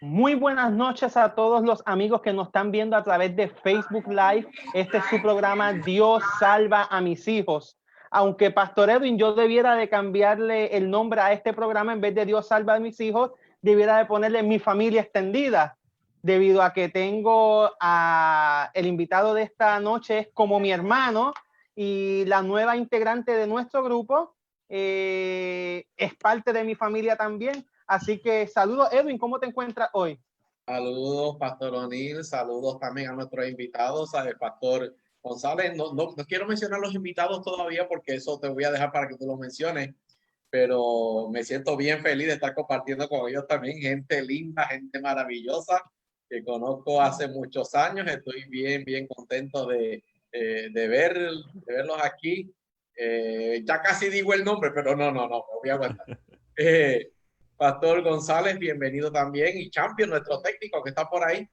Muy buenas noches a todos los amigos que nos están viendo a través de Facebook Live. Este es su programa Dios salva a mis hijos. Aunque Pastor Edwin, yo debiera de cambiarle el nombre a este programa, en vez de Dios salva a mis hijos, debiera de ponerle mi familia extendida, debido a que tengo a el invitado de esta noche es como mi hermano y la nueva integrante de nuestro grupo es parte de mi familia también. Así que saludos, Edwin, ¿cómo te encuentras hoy? Saludos, Pastor O'Neill, saludos también a nuestros invitados, al Pastor González. No quiero mencionar los invitados todavía porque eso te voy a dejar para que tú lo menciones, pero me siento bien feliz de estar compartiendo con ellos también, gente linda, gente maravillosa que conozco hace muchos años. Estoy bien contento de verlos aquí. Ya casi digo el nombre, pero no, me voy a aguantar. Pastor González, bienvenido también, y Champion, nuestro técnico que está por ahí.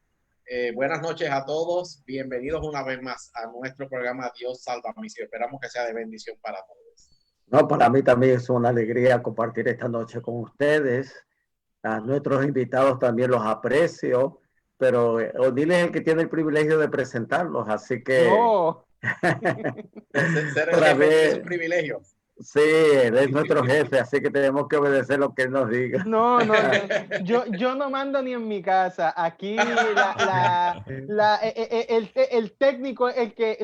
Buenas noches a todos, bienvenidos una vez más a nuestro programa Dios salva a mis hijos. Esperamos que sea de bendición para todos. No, para mí también es una alegría compartir esta noche con ustedes. A nuestros invitados también los aprecio, pero O'Neill es el que tiene el privilegio de presentarlos, así que... No. Ser el jefe es un privilegio. Sí, él es nuestro jefe, así que tenemos que obedecer lo que él nos diga. No. Yo no mando ni en mi casa. Aquí el técnico,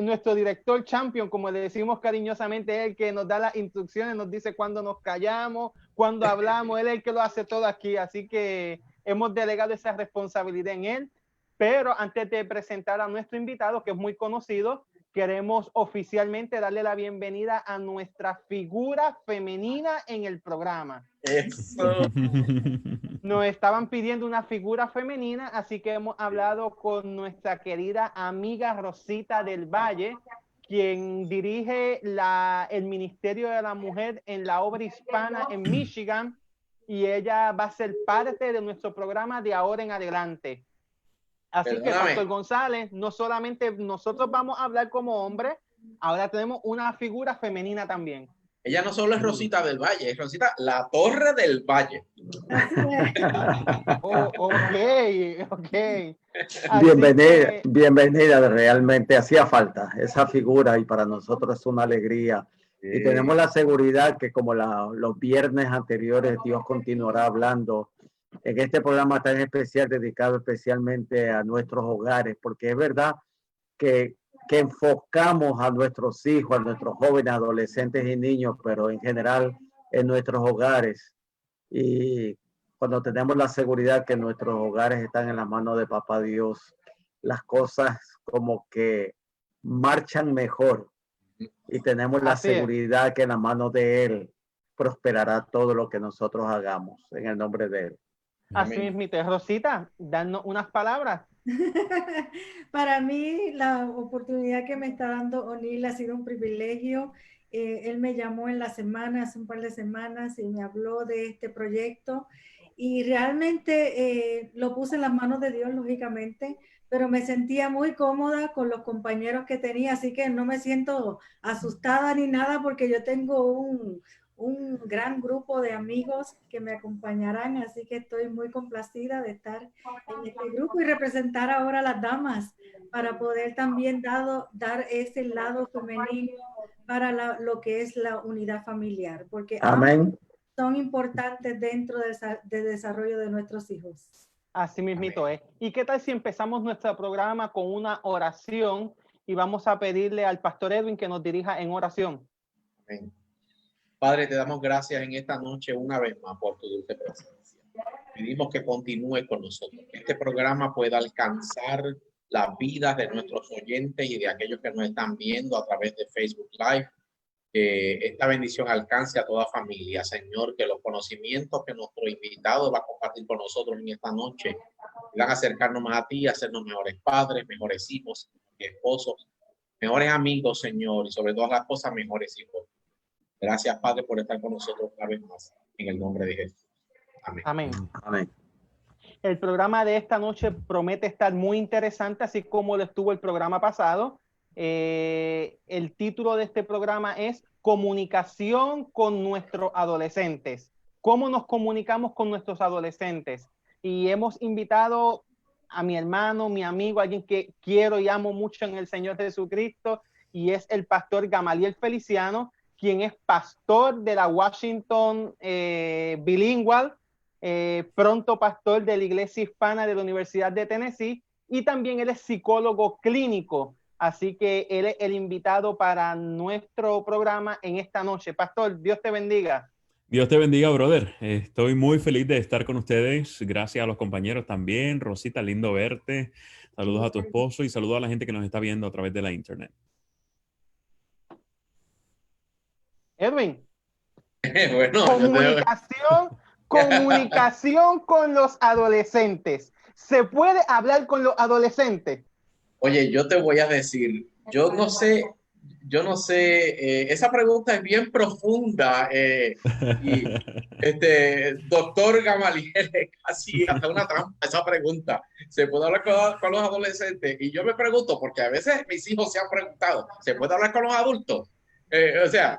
nuestro director Champion, como le decimos cariñosamente, es el que nos da las instrucciones, nos dice cuándo nos callamos, cuándo hablamos, él es el que lo hace todo aquí. Así que hemos delegado esa responsabilidad en él. Pero antes de presentar a nuestro invitado, que es muy conocido, queremos oficialmente darle la bienvenida a nuestra figura femenina en el programa. Eso. Nos estaban pidiendo una figura femenina, así que hemos hablado con nuestra querida amiga Rosita del Valle, quien dirige el Ministerio de la Mujer en la Obra Hispana en Michigan, y ella va a ser parte de nuestro programa de ahora en adelante. Así que, Pastor González, no solamente nosotros vamos a hablar como hombres, ahora tenemos una figura femenina también. Ella no solo es Rosita del Valle, es Rosita La Torre del Valle. Oh, ok. Bienvenida, realmente hacía falta esa figura y para nosotros es una alegría. Y tenemos la seguridad que como los viernes anteriores Dios continuará hablando en este programa tan especial, dedicado especialmente a nuestros hogares, porque es verdad que enfocamos a nuestros hijos, a nuestros jóvenes, adolescentes y niños, pero en general en nuestros hogares. Y cuando tenemos la seguridad que nuestros hogares están en las manos de Papá Dios, las cosas como que marchan mejor. Y tenemos la seguridad que en las manos de Él prosperará todo lo que nosotros hagamos, en el nombre de Él. Así mismo, Rosita, danos unas palabras. Para mí, la oportunidad que me está dando O'Neill ha sido un privilegio. Él me llamó en la semana, hace un par de semanas, y me habló de este proyecto. Y realmente lo puse en las manos de Dios, lógicamente, pero me sentía muy cómoda con los compañeros que tenía, así que no me siento asustada ni nada porque yo tengo un gran grupo de amigos que me acompañarán, así que estoy muy complacida de estar en este grupo y representar ahora a las damas para poder también dar ese lado femenino para lo que es la unidad familiar, porque Amén. Son importantes dentro del desarrollo de nuestros hijos. Así mismito es. ¿Y qué tal si empezamos nuestro programa con una oración y vamos a pedirle al Pastor Edwin que nos dirija en oración? Amén. Padre, te damos gracias en esta noche una vez más por tu dulce presencia. Pedimos que continúe con nosotros, que este programa pueda alcanzar las vidas de nuestros oyentes y de aquellos que nos están viendo a través de Facebook Live. Que esta bendición alcance a toda familia, Señor, que los conocimientos que nuestro invitado va a compartir con nosotros en esta noche van a acercarnos más a ti, a hacernos mejores padres, mejores hijos, esposos, mejores amigos, Señor, y sobre todas las cosas, mejores hijos. Gracias, Padre, por estar con nosotros una vez más, en el nombre de Jesús. Amén. Amén. Amén. El programa de esta noche promete estar muy interesante, así como lo estuvo el programa pasado. El título de este programa es Comunicación con nuestros adolescentes. ¿Cómo nos comunicamos con nuestros adolescentes? y hemos invitado a mi hermano, mi amigo, alguien que quiero y amo mucho en el Señor Jesucristo, y es el pastor Gamaliel Feliciano, quien es pastor de la Washington Bilingual, pronto pastor de la Iglesia Hispana de la Universidad de Tennessee, y también él es psicólogo clínico. Así que él es el invitado para nuestro programa en esta noche. Pastor, Dios te bendiga. Dios te bendiga, brother. Estoy muy feliz de estar con ustedes. Gracias a los compañeros también. Rosita, lindo verte. Saludos a tu esposo y saludos a la gente que nos está viendo a través de la internet. Edwin. Bueno, comunicación con los adolescentes. ¿Se puede hablar con los adolescentes? Oye, yo te voy a decir, yo no sé, esa pregunta es bien profunda y doctor Gamaliel, casi hasta una trampa esa pregunta. ¿Se puede hablar con los adolescentes? Y yo me pregunto, porque a veces mis hijos se han preguntado, ¿se puede hablar con los adultos? O sea,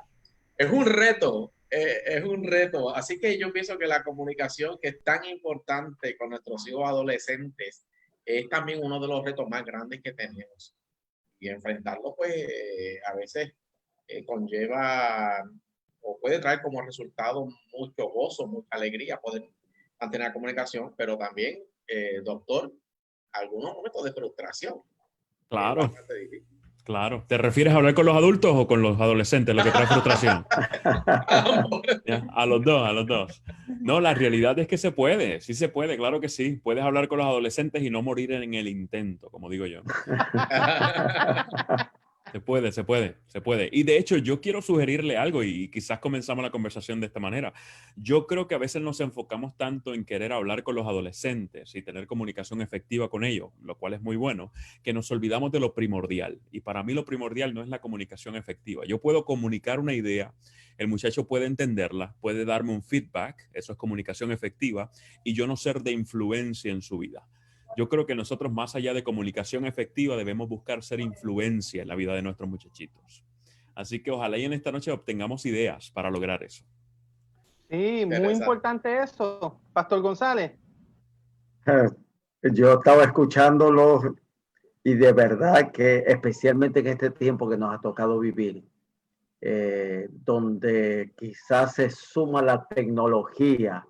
es un reto. Es un reto. Así que yo pienso que la comunicación, que es tan importante con nuestros hijos adolescentes, es también uno de los retos más grandes que tenemos. Y enfrentarlo, pues, a veces conlleva o puede traer como resultado mucho gozo, mucha alegría poder mantener la comunicación, pero también, doctor, algunos momentos de frustración. Claro. Claro. ¿Te refieres a hablar con los adultos o con los adolescentes, lo que trae frustración? ¿Ya? A los dos, a los dos. No, la realidad es que se puede, sí se puede, claro que sí. Puedes hablar con los adolescentes y no morir en el intento, como digo yo. Se puede, se puede, se puede. Y de hecho, yo quiero sugerirle algo y quizás comenzamos la conversación de esta manera. Yo creo que a veces nos enfocamos tanto en querer hablar con los adolescentes y tener comunicación efectiva con ellos, lo cual es muy bueno, que nos olvidamos de lo primordial. Y para mí lo primordial no es la comunicación efectiva. Yo puedo comunicar una idea, el muchacho puede entenderla, puede darme un feedback, eso es comunicación efectiva, y yo no ser de influencia en su vida. Yo creo que nosotros, más allá de comunicación efectiva, debemos buscar ser influencia en la vida de nuestros muchachitos. Así que ojalá y en esta noche obtengamos ideas para lograr eso. Sí, muy importante eso. Pastor González. Yo estaba escuchándolo y de verdad que especialmente en este tiempo que nos ha tocado vivir, donde quizás se suma la tecnología,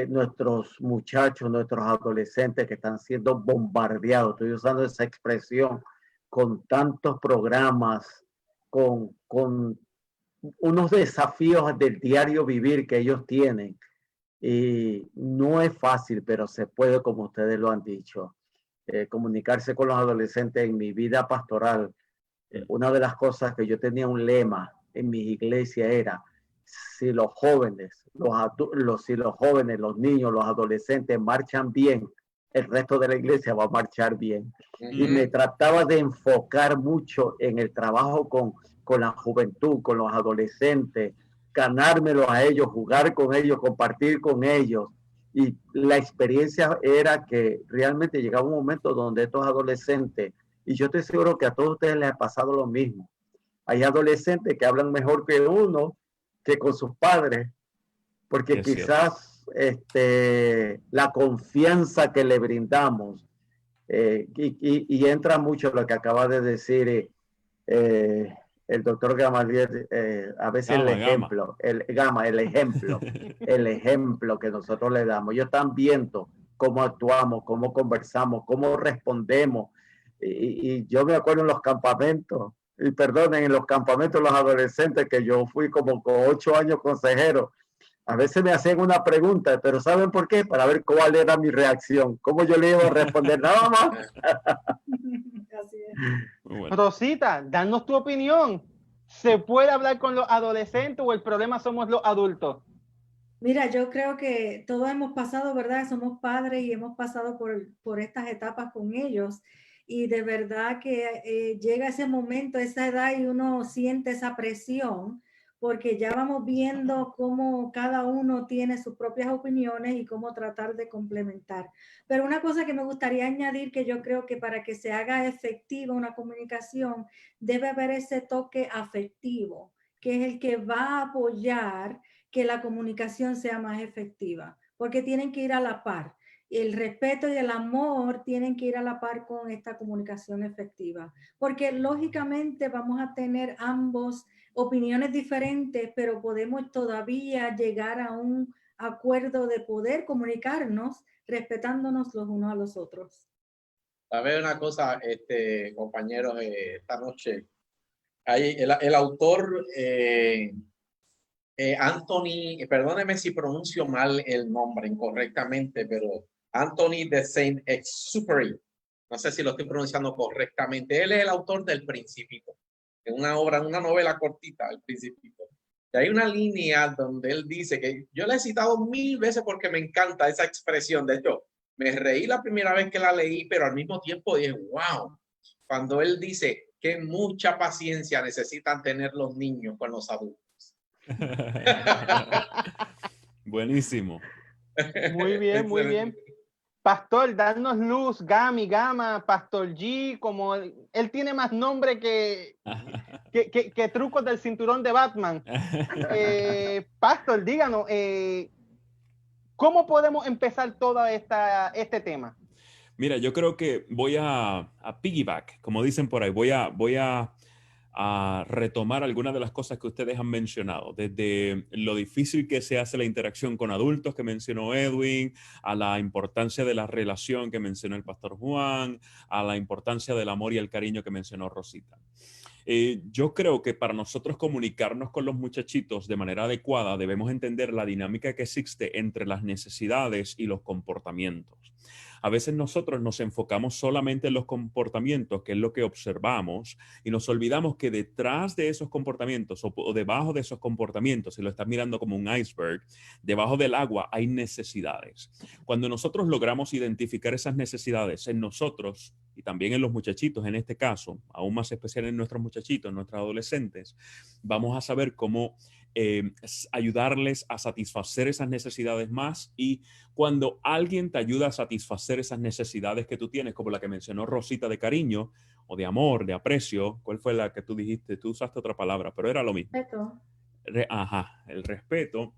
nuestros muchachos, nuestros adolescentes que están siendo bombardeados, estoy usando esa expresión, con tantos programas, con unos desafíos del diario vivir que ellos tienen. Y no es fácil, pero se puede, como ustedes lo han dicho. Comunicarse con los adolescentes en mi vida pastoral. Una de las cosas que yo tenía un lema en mi iglesia era: si los jóvenes, los niños, los adolescentes marchan bien, el resto de la iglesia va a marchar bien. Y me trataba de enfocar mucho en el trabajo con la juventud, con los adolescentes, ganármelos a ellos, jugar con ellos, compartir con ellos. Y la experiencia era que realmente llegaba un momento donde estos adolescentes, y yo estoy seguro que a todos ustedes les ha pasado lo mismo, hay adolescentes que hablan mejor que uno, que con sus padres, porque quizás la confianza que le brindamos, y entra mucho lo que acaba de decir el doctor Gamaliel, a veces el ejemplo que nosotros le damos. Ellos están viendo cómo actuamos, cómo conversamos, cómo respondemos. Y yo me acuerdo en los campamentos, y perdonen, en los campamentos los adolescentes, que yo fui como con 8 años consejero, a veces me hacían una pregunta, pero ¿saben por qué? Para ver cuál era mi reacción, cómo yo le iba a responder, nada más. Bueno. Rosita, danos tu opinión. ¿Se puede hablar con los adolescentes o el problema somos los adultos? Mira, yo creo que todos hemos pasado, ¿verdad? Somos padres y hemos pasado por estas etapas con ellos. Y de verdad que llega ese momento, esa edad, y uno siente esa presión, porque ya vamos viendo cómo cada uno tiene sus propias opiniones y cómo tratar de complementar. Pero una cosa que me gustaría añadir, que yo creo que para que se haga efectiva una comunicación, debe haber ese toque afectivo, que es el que va a apoyar que la comunicación sea más efectiva, porque tienen que ir a la par. el respeto y el amor tienen que ir a la par con esta comunicación efectiva, porque lógicamente vamos a tener ambos opiniones diferentes, pero podemos todavía llegar a un acuerdo de poder comunicarnos respetándonos los unos a los otros. ¿Sabes una cosa, compañeros? Esta noche, hay el autor Anthony, perdóneme si pronuncio mal el nombre incorrectamente, pero Anthony de Saint-Exupéry, no sé si lo estoy pronunciando correctamente. Él es el autor del Principito, de una obra, una novela cortita, El Principito. Y hay una línea donde él dice que yo la he citado 1000 veces porque me encanta esa expresión. De hecho, me reí la primera vez que la leí, pero al mismo tiempo dije, wow, cuando él dice que mucha paciencia necesitan tener los niños con los adultos. Buenísimo. Muy bien, muy bien. Pastor, danos luz, Gami, Gama, Pastor G, como él tiene más nombre que trucos del cinturón de Batman. Pastor, díganos, ¿cómo podemos empezar todo este tema? Mira, yo creo que voy a piggyback, como dicen por ahí, voy a retomar algunas de las cosas que ustedes han mencionado, desde lo difícil que se hace la interacción con adultos que mencionó Edwin, a la importancia de la relación que mencionó el pastor Juan, a la importancia del amor y el cariño que mencionó Rosita. Yo creo que para nosotros comunicarnos con los muchachitos de manera adecuada debemos entender la dinámica que existe entre las necesidades y los comportamientos. A veces nosotros nos enfocamos solamente en los comportamientos, que es lo que observamos, y nos olvidamos que detrás de esos comportamientos o debajo de esos comportamientos, si lo estás mirando como un iceberg, debajo del agua hay necesidades. Cuando nosotros logramos identificar esas necesidades en nosotros y también en los muchachitos, en este caso, aún más especial en nuestros muchachitos, en nuestros adolescentes, vamos a saber cómo ayudarles a satisfacer esas necesidades más. Y cuando alguien te ayuda a satisfacer esas necesidades que tú tienes, como la que mencionó Rosita, de cariño o de amor, de aprecio, ¿cuál fue la que tú dijiste? Tú usaste otra palabra, pero era lo mismo. Respeto. El respeto.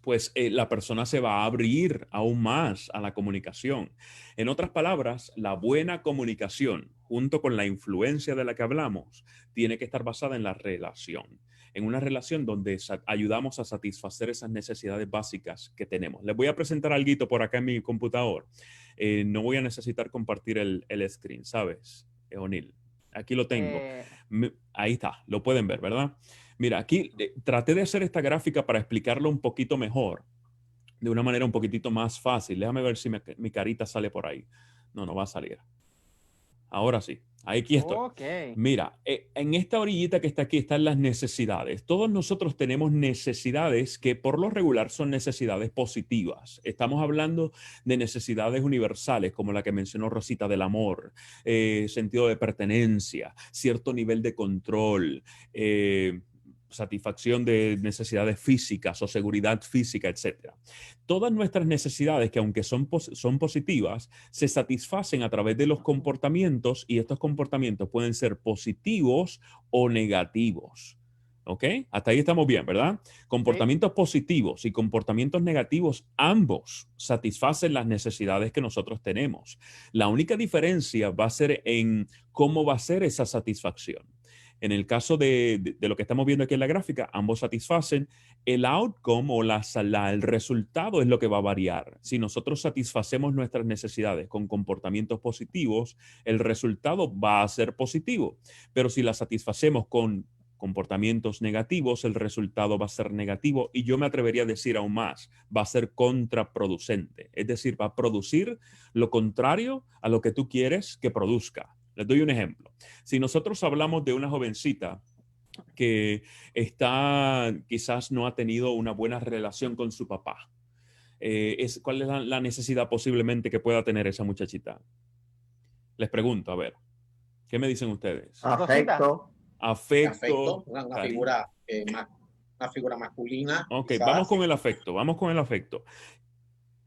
Pues la persona se va a abrir aún más a la comunicación. En otras palabras, la buena comunicación, junto con la influencia de la que hablamos, tiene que estar basada en la relación. En una relación donde ayudamos a satisfacer esas necesidades básicas que tenemos. Les voy a presentar algo por acá en mi computador. No voy a necesitar compartir el screen, ¿sabes, O'Neill? Aquí lo tengo. Ahí está, lo pueden ver, ¿verdad? Mira, aquí traté de hacer esta gráfica para explicarlo un poquito mejor, de una manera un poquitito más fácil. Déjame ver si mi carita sale por ahí. No va a salir. Ahora sí, aquí estoy. Okay. Mira, en esta orillita que está aquí están las necesidades. Todos nosotros tenemos necesidades que por lo regular son necesidades positivas. Estamos hablando de necesidades universales, como la que mencionó Rosita, del amor, sentido de pertenencia, cierto nivel de control, satisfacción de necesidades físicas o seguridad física, etc. Todas nuestras necesidades, que aunque son positivas, se satisfacen a través de los comportamientos, y estos comportamientos pueden ser positivos o negativos. ¿Ok? Hasta ahí estamos bien, ¿verdad? Comportamientos positivos y comportamientos negativos, ambos satisfacen las necesidades que nosotros tenemos. La única diferencia va a ser en cómo va a ser esa satisfacción. En el caso de lo que estamos viendo aquí en la gráfica, ambos satisfacen. El outcome o el resultado es lo que va a variar. Si nosotros satisfacemos nuestras necesidades con comportamientos positivos, el resultado va a ser positivo. Pero si las satisfacemos con comportamientos negativos, el resultado va a ser negativo, y yo me atrevería a decir aún más, va a ser contraproducente. Es decir, va a producir lo contrario a lo que tú quieres que produzca. Les doy un ejemplo. Si nosotros hablamos de una jovencita que quizás no ha tenido una buena relación con su papá, ¿cuál es la necesidad posiblemente que pueda tener esa muchachita? Les pregunto, a ver, ¿qué me dicen ustedes? Afecto. Afecto, una figura masculina. Ok, quizás. vamos con el afecto.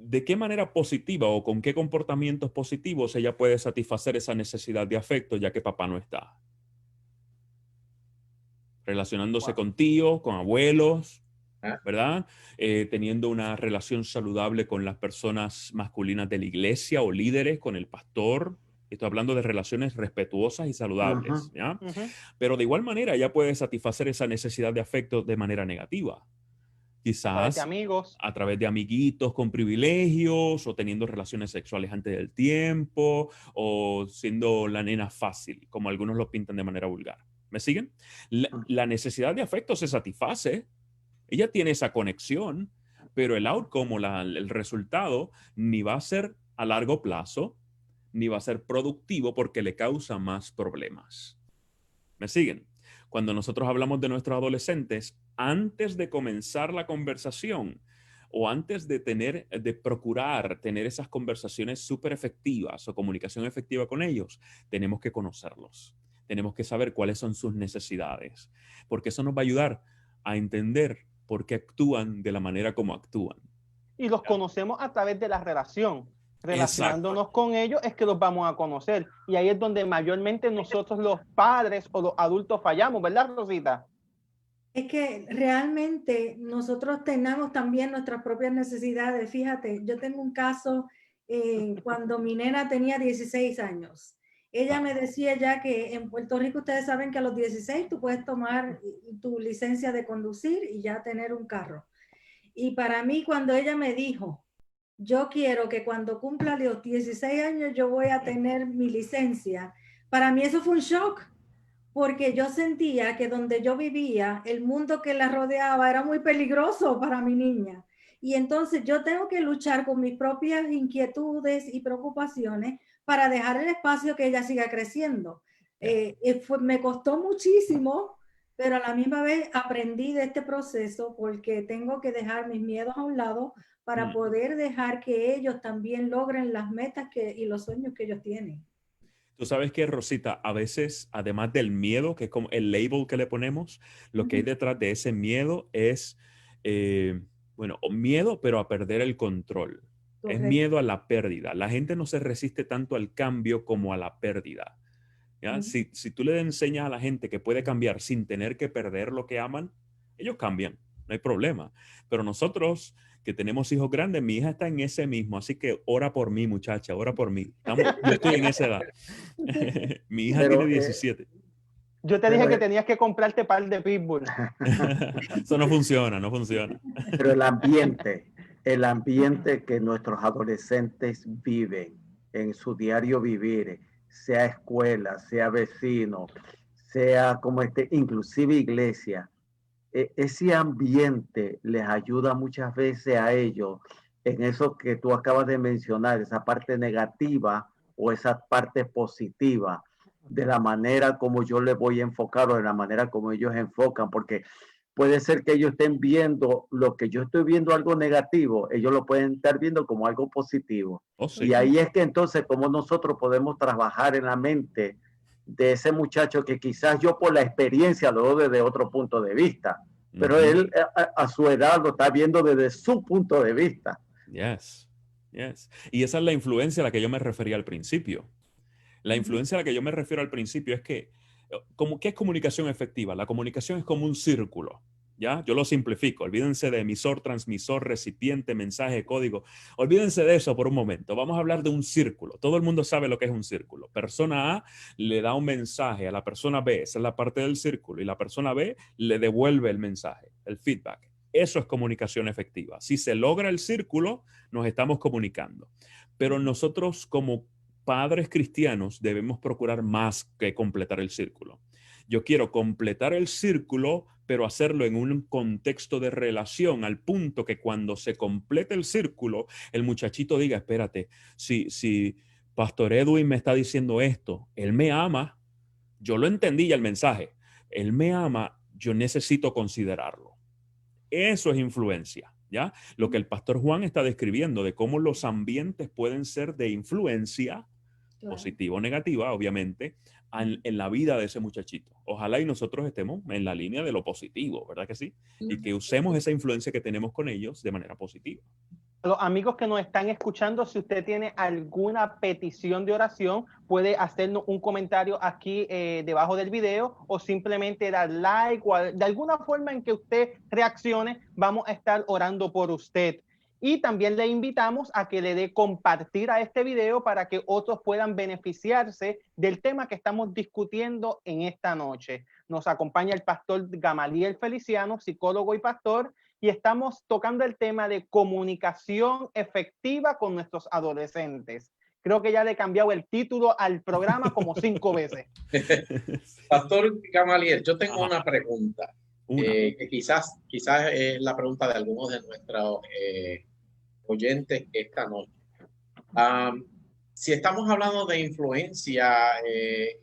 ¿De qué manera positiva o con qué comportamientos positivos ella puede satisfacer esa necesidad de afecto ya que papá no está? Relacionándose con tíos, con abuelos. ¿verdad? Teniendo una relación saludable con las personas masculinas de la iglesia o líderes, con el pastor. Estoy hablando de relaciones respetuosas y saludables, ¿ya? Pero de igual manera ella puede satisfacer esa necesidad de afecto de manera negativa. Quizás amigos, a través de amiguitos con privilegios o teniendo relaciones sexuales antes del tiempo o siendo la nena fácil, como algunos lo pintan de manera vulgar. ¿Me siguen? La necesidad de afecto se satisface. Ella tiene esa conexión, pero el outcome o el resultado ni va a ser a largo plazo, ni va a ser productivo porque le causa más problemas. ¿Me siguen? Cuando nosotros hablamos de nuestros adolescentes, antes de comenzar la conversación o antes de procurar tener esas conversaciones súper efectivas o comunicación efectiva con ellos, tenemos que conocerlos. Tenemos que saber cuáles son sus necesidades, porque eso nos va a ayudar a entender por qué actúan de la manera como actúan. Y los conocemos a través de la relación. Relacionándonos con ellos es que los vamos a conocer. Y ahí es donde mayormente nosotros los padres o los adultos fallamos, ¿verdad, Rosita? Es que realmente nosotros tenemos también nuestras propias necesidades. Fíjate, yo tengo un caso cuando mi nena tenía 16 años. Ella me decía ya que en Puerto Rico ustedes saben que a los 16 tú puedes tomar tu licencia de conducir y ya tener un carro. Y para mí cuando ella me dijo, yo quiero que cuando cumpla los 16 años yo voy a tener mi licencia, para mí eso fue un shock, porque yo sentía que donde yo vivía, el mundo que la rodeaba era muy peligroso para mi niña. Y entonces yo tengo que luchar con mis propias inquietudes y preocupaciones para dejar el espacio que ella siga creciendo. Me costó muchísimo, pero a la misma vez aprendí de este proceso porque tengo que dejar mis miedos a un lado para poder dejar que ellos también logren las metas y los sueños que ellos tienen. Tú sabes que, Rosita, a veces, además del miedo, que es como el label que le ponemos, lo que hay detrás de ese miedo es, miedo, pero a perder el control. Correcto. Es miedo a la pérdida. La gente no se resiste tanto al cambio como a la pérdida. ¿Ya? Si tú le enseñas a la gente que puede cambiar sin tener que perder lo que aman, ellos cambian, no hay problema. Pero nosotros que tenemos hijos grandes, mi hija está en ese mismo, así que ora por mí, muchacha, ora por mí. Yo estoy en esa edad. Mi hija tiene 17. Yo te dije que tenías que comprarte par de pitbull. Eso no funciona, no funciona. Pero el ambiente que nuestros adolescentes viven en su diario vivir, sea escuela, sea vecino, sea como inclusive iglesia, ese ambiente les ayuda muchas veces a ellos en eso que tú acabas de mencionar, esa parte negativa o esa parte positiva, de la manera como yo les voy a enfocar o de la manera como ellos enfocan, porque puede ser que ellos estén viendo lo que yo estoy viendo algo negativo, ellos lo pueden estar viendo como algo positivo. Oh, sí. Y ahí es que entonces como nosotros podemos trabajar en la mente de ese muchacho que quizás yo por la experiencia lo veo desde otro punto de vista, pero él a su edad lo está viendo desde su punto de vista. Yes, yes. Y esa es la influencia a la que yo me refería al principio. La influencia a la que yo me refiero al principio es que, ¿qué es comunicación efectiva? La comunicación es como un círculo, ¿ya? Yo lo simplifico. Olvídense de emisor, transmisor, recipiente, mensaje, código. Olvídense de eso por un momento. Vamos a hablar de un círculo. Todo el mundo sabe lo que es un círculo. Persona A le da un mensaje a la persona B. Esa es la parte del círculo. Y la persona B le devuelve el mensaje, el feedback. Eso es comunicación efectiva. Si se logra el círculo, nos estamos comunicando. Pero nosotros como padres cristianos debemos procurar más que completar el círculo. Yo quiero completar el círculo, pero hacerlo en un contexto de relación al punto que cuando se complete el círculo, el muchachito diga, espérate, si Pastor Edwin me está diciendo esto, él me ama, yo lo entendí ya el mensaje, él me ama, yo necesito considerarlo. Eso es influencia, ¿ya? Lo que el Pastor Juan está describiendo de cómo los ambientes pueden ser de influencia, positiva o negativa, obviamente, en la vida de ese muchachito. Ojalá y nosotros estemos en la línea de lo positivo, ¿verdad que sí? Y que usemos esa influencia que tenemos con ellos de manera positiva. los amigos que nos están escuchando, si usted tiene alguna petición de oración, puede hacernos un comentario aquí debajo del video o simplemente dar like o de alguna forma en que usted reaccione, vamos a estar orando por usted. Y también le invitamos a que le dé compartir a este video para que otros puedan beneficiarse del tema que estamos discutiendo en esta noche. Nos acompaña el pastor Gamaliel Feliciano, psicólogo y pastor, y estamos tocando el tema de comunicación efectiva con nuestros adolescentes. Creo que ya le he cambiado el título al programa como 5 veces. Pastor Gamaliel, yo tengo una pregunta. Que quizás es la pregunta de algunos de nuestros oyentes esta noche. Si estamos hablando de influencia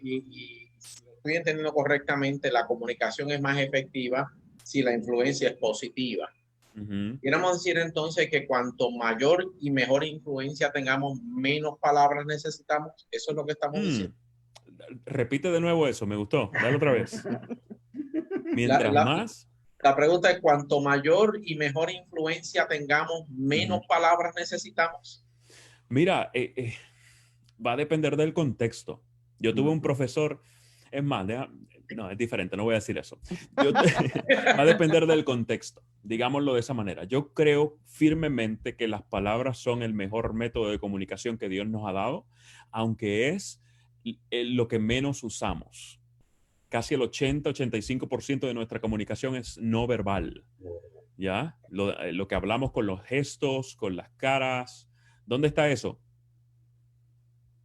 y si lo estoy entendiendo correctamente, la comunicación es más efectiva si la influencia es positiva. Queremos decir entonces que cuanto mayor y mejor influencia tengamos, menos palabras necesitamos. Eso es lo que estamos diciendo. Repite de nuevo eso, me gustó. Dale otra vez. Mientras más... La pregunta es, cuanto mayor y mejor influencia tengamos, menos palabras necesitamos. Mira, va a depender del contexto. Yo tuve un profesor, es más, no, es diferente, no voy a decir eso. Va a depender del contexto, digámoslo de esa manera. Yo creo firmemente que las palabras son el mejor método de comunicación que Dios nos ha dado, aunque es lo que menos usamos. Casi el 80-85% de nuestra comunicación es no verbal, ¿ya? Lo que hablamos con los gestos, con las caras. ¿Dónde está eso?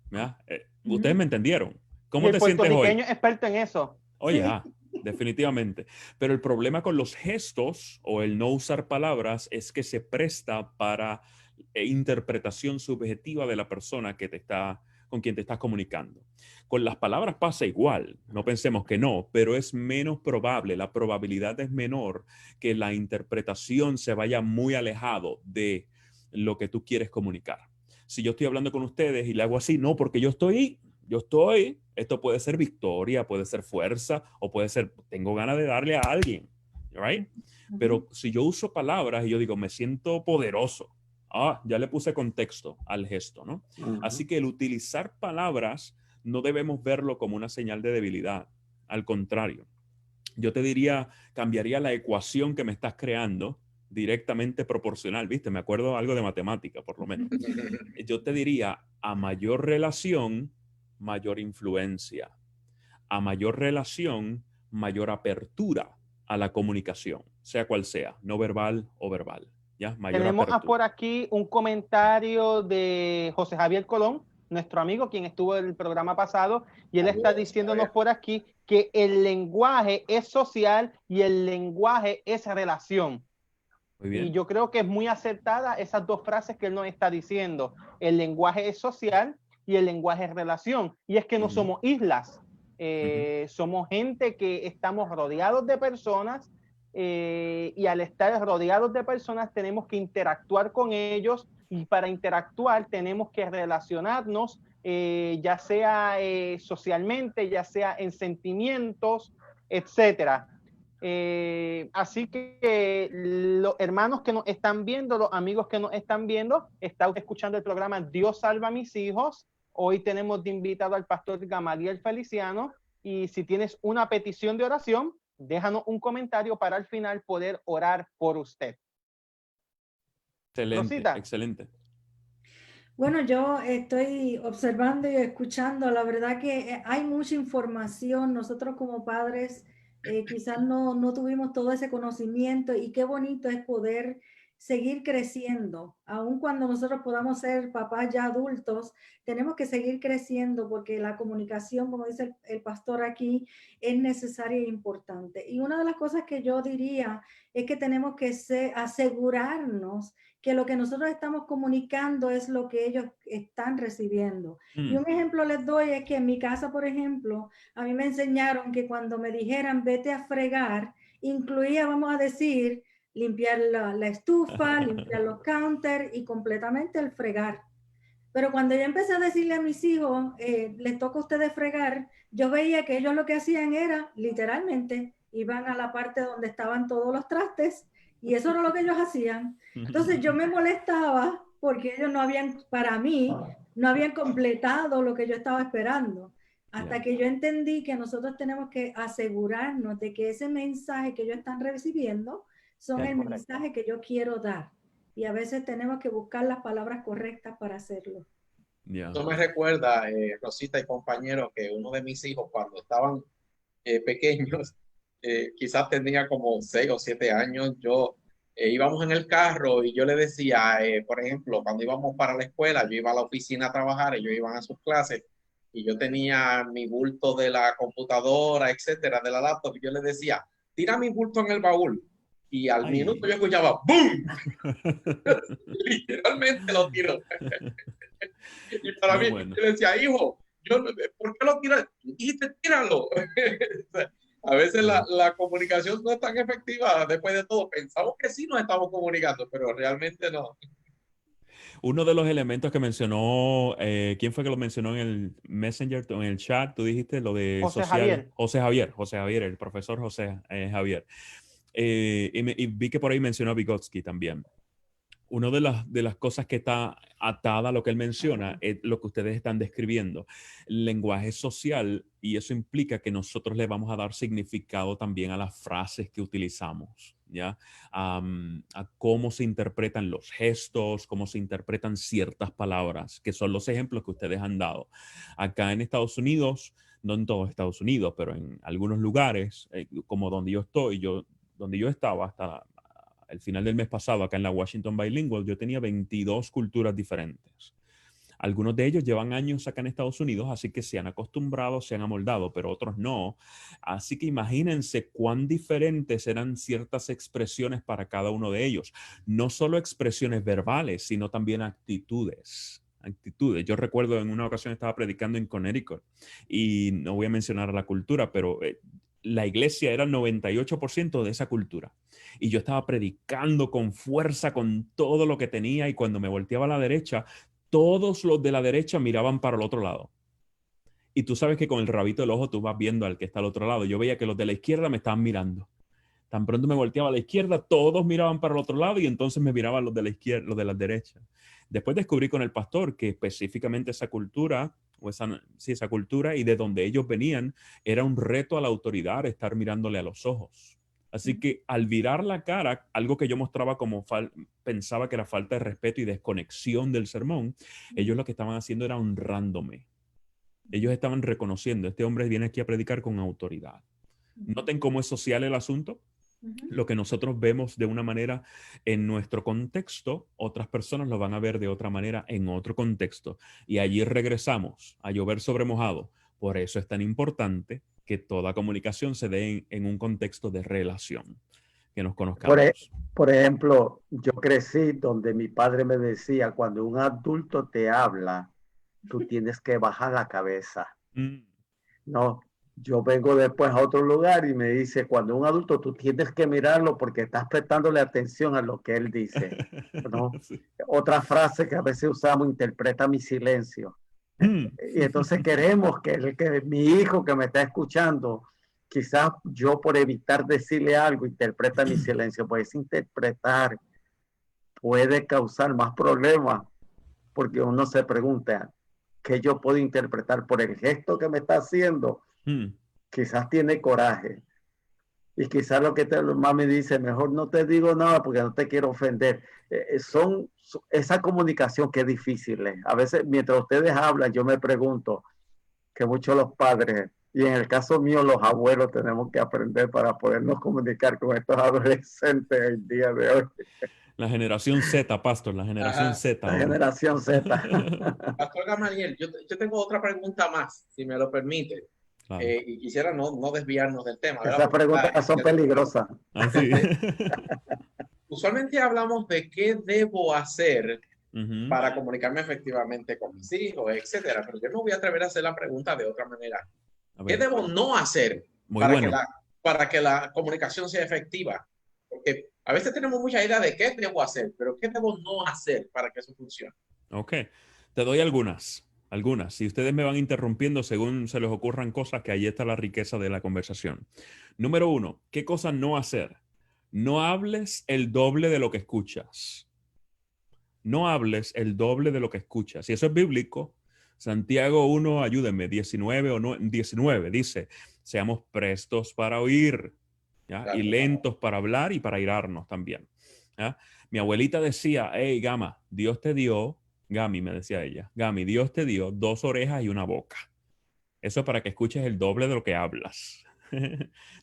¿Ya? Ustedes me entendieron. ¿Cómo te sientes hoy? El puertorriqueño es experto en eso. Oye, definitivamente. Pero el problema con los gestos o el no usar palabras es que se presta para interpretación subjetiva de la persona con quien te estás comunicando. Con las palabras pasa igual, no pensemos que no, pero es menos probable, la probabilidad es menor que la interpretación se vaya muy alejado de lo que tú quieres comunicar. Si yo estoy hablando con ustedes y le hago así, no, porque yo estoy, esto puede ser victoria, puede ser fuerza, o puede ser, tengo ganas de darle a alguien, right? Pero si yo uso palabras y yo digo, me siento poderoso, ya le puse contexto al gesto, ¿no? Así que el utilizar palabras no debemos verlo como una señal de debilidad. Al contrario, yo te diría, cambiaría la ecuación que me estás creando directamente proporcional, ¿viste? Me acuerdo algo de matemática, por lo menos. Yo te diría, a mayor relación, mayor influencia. A mayor relación, mayor apertura a la comunicación, sea cual sea, no verbal o verbal. ¿Ya? Tenemos por aquí un comentario de José Javier Colón, nuestro amigo, quien estuvo en el programa pasado, y él está diciéndonos por aquí que el lenguaje es social y el lenguaje es relación. Muy bien. Y yo creo que es muy acertada esas dos frases que él nos está diciendo. El lenguaje es social y el lenguaje es relación. Y es que no somos islas, somos gente que estamos rodeados de personas, y al estar rodeados de personas tenemos que interactuar con ellos, y para interactuar tenemos que relacionarnos, ya sea socialmente, ya sea en sentimientos, etcétera. Así que los hermanos que nos están viendo, los amigos que nos están viendo, está escuchando el programa Dios salva a mis hijos. Hoy tenemos de invitado al pastor Gamaliel Feliciano, y si tienes una petición de oración, déjanos un comentario para al final poder orar por usted. Excelente, Rosita. Excelente. Bueno, yo estoy observando y escuchando, la verdad que hay mucha información. Nosotros como padres quizás no tuvimos todo ese conocimiento, y qué bonito es poder seguir creciendo. Aun cuando nosotros podamos ser papás ya adultos, tenemos que seguir creciendo, porque la comunicación, como dice el pastor aquí, es necesaria e importante. Y una de las cosas que yo diría es que tenemos que asegurarnos que lo que nosotros estamos comunicando es lo que ellos están recibiendo. Y un ejemplo les doy es que en mi casa, por ejemplo, a mí me enseñaron que cuando me dijeran vete a fregar, incluía, vamos a decir, limpiar la estufa, limpiar los counters y completamente el fregar. Pero cuando yo empecé a decirle a mis hijos, les toca a ustedes fregar, yo veía que ellos lo que hacían era, literalmente, iban a la parte donde estaban todos los trastes Y eso era lo que ellos hacían. Entonces yo me molestaba porque ellos no habían, para mí, no habían completado lo que yo estaba esperando. Hasta que yo entendí que nosotros tenemos que asegurarnos de que ese mensaje que ellos están recibiendo son el mensaje que yo quiero dar. Y a veces tenemos que buscar las palabras correctas para hacerlo. Eso me recuerda, Rosita y compañeros, que uno de mis hijos cuando estaban pequeños, quizás tenía como 6 o 7 años, yo íbamos en el carro y yo le decía, por ejemplo, cuando íbamos para la escuela, yo iba a la oficina a trabajar, ellos iban a sus clases y yo tenía mi bulto de la computadora, etcétera, de la laptop, y yo le decía, tira mi bulto en el baúl. Y al minuto yo escuchaba ¡boom! Literalmente lo tiró. Y para mí, yo le decía, hijo, ¿por qué lo tiras? Dijiste, tíralo. A veces la comunicación no es tan efectiva. Después de todo, pensamos que sí nos estamos comunicando, pero realmente no. Uno de los elementos que mencionó, ¿quién fue que lo mencionó en el Messenger, en el chat? Tú dijiste lo de José social. Javier. José Javier, el profesor José Javier. Y vi que por ahí mencionó a Vygotsky también. Una de las cosas que está atada a lo que él menciona es lo que ustedes están describiendo, el lenguaje social, y eso implica que nosotros le vamos a dar significado también a las frases que utilizamos, ¿ya? A cómo se interpretan los gestos, cómo se interpretan ciertas palabras, que son los ejemplos que ustedes han dado. Acá en Estados Unidos, no en todo Estados Unidos, pero en algunos lugares, como donde yo estaba hasta el final del mes pasado, acá en la Washington Bilingual, yo tenía 22 culturas diferentes. Algunos de ellos llevan años acá en Estados Unidos, así que se han acostumbrado, se han amoldado, pero otros no. Así que imagínense cuán diferentes eran ciertas expresiones para cada uno de ellos. No solo expresiones verbales, sino también actitudes. Yo recuerdo en una ocasión estaba predicando en Connecticut y no voy a mencionar la cultura, pero la iglesia era el 98% de esa cultura. Y yo estaba predicando con fuerza, con todo lo que tenía, y cuando me volteaba a la derecha, todos los de la derecha miraban para el otro lado. Y tú sabes que con el rabito del ojo tú vas viendo al que está al otro lado. Yo veía que los de la izquierda me estaban mirando. Tan pronto me volteaba a la izquierda, todos miraban para el otro lado y entonces me miraban los de la izquierda, los de la derecha. Después descubrí con el pastor que específicamente esa cultura, esa cultura y de donde ellos venían, era un reto a la autoridad estar mirándole a los ojos. Así que al virar la cara, algo que yo mostraba como pensaba que era falta de respeto y desconexión del sermón, ellos lo que estaban haciendo era honrándome. Ellos estaban reconociendo, este hombre viene aquí a predicar con autoridad. Noten cómo es social el asunto. Lo que nosotros vemos de una manera en nuestro contexto, otras personas lo van a ver de otra manera en otro contexto. Y allí regresamos a llover sobre mojado. Por eso es tan importante que toda comunicación se dé en un contexto de relación, que nos conozcamos. Por ejemplo, yo crecí donde mi padre me decía, cuando un adulto te habla, tú tienes que bajar la cabeza. No, yo vengo después a otro lugar y me dice, cuando un adulto tú tienes que mirarlo porque estás prestándole atención a lo que él dice, ¿no? Sí. Otra frase que a veces usamos, interpreta mi silencio. Y entonces queremos que mi hijo que me está escuchando, quizás yo por evitar decirle algo, interpreta mi silencio. Pues interpretar puede causar más problemas porque uno se pregunta, ¿qué yo puedo interpretar por el gesto que me está haciendo? Quizás tiene coraje. Y quizás lo que mami dice, mejor no te digo nada porque no te quiero ofender. Esa comunicación que es difícil. A veces, mientras ustedes hablan, yo me pregunto que muchos los padres, y en el caso mío, los abuelos, tenemos que aprender para podernos comunicar con estos adolescentes el día de hoy. La generación Z, Pastor, la generación Z. La generación Z. Pastor Gamaliel, yo tengo otra pregunta más, si me lo permite. Claro. Y quisiera no desviarnos del tema. Esas preguntas son peligrosas. Así. Usualmente hablamos de qué debo hacer para comunicarme efectivamente con mis hijos, etcétera. Pero yo me voy a atrever a hacer la pregunta de otra manera. ¿Qué debo no hacer para que la comunicación sea efectiva? Porque a veces tenemos mucha idea de qué debo hacer, pero qué debo no hacer para que eso funcione. Ok, te doy algunas. Si ustedes me van interrumpiendo según se les ocurran cosas, que ahí está la riqueza de la conversación. Número 1, ¿qué cosas no hacer? no hables el doble de lo que escuchas. No hables el doble de lo que escuchas. Y eso es bíblico. Santiago 1, ayúdenme, 19 dice, seamos prestos para oír, ¿ya? Y lentos para hablar y para airarnos también, ¿ya? Mi abuelita decía, hey, Gama, Dios te dio, Gami me decía ella, Gami, Dios te dio 2 orejas y una boca. Eso es para que escuches el doble de lo que hablas.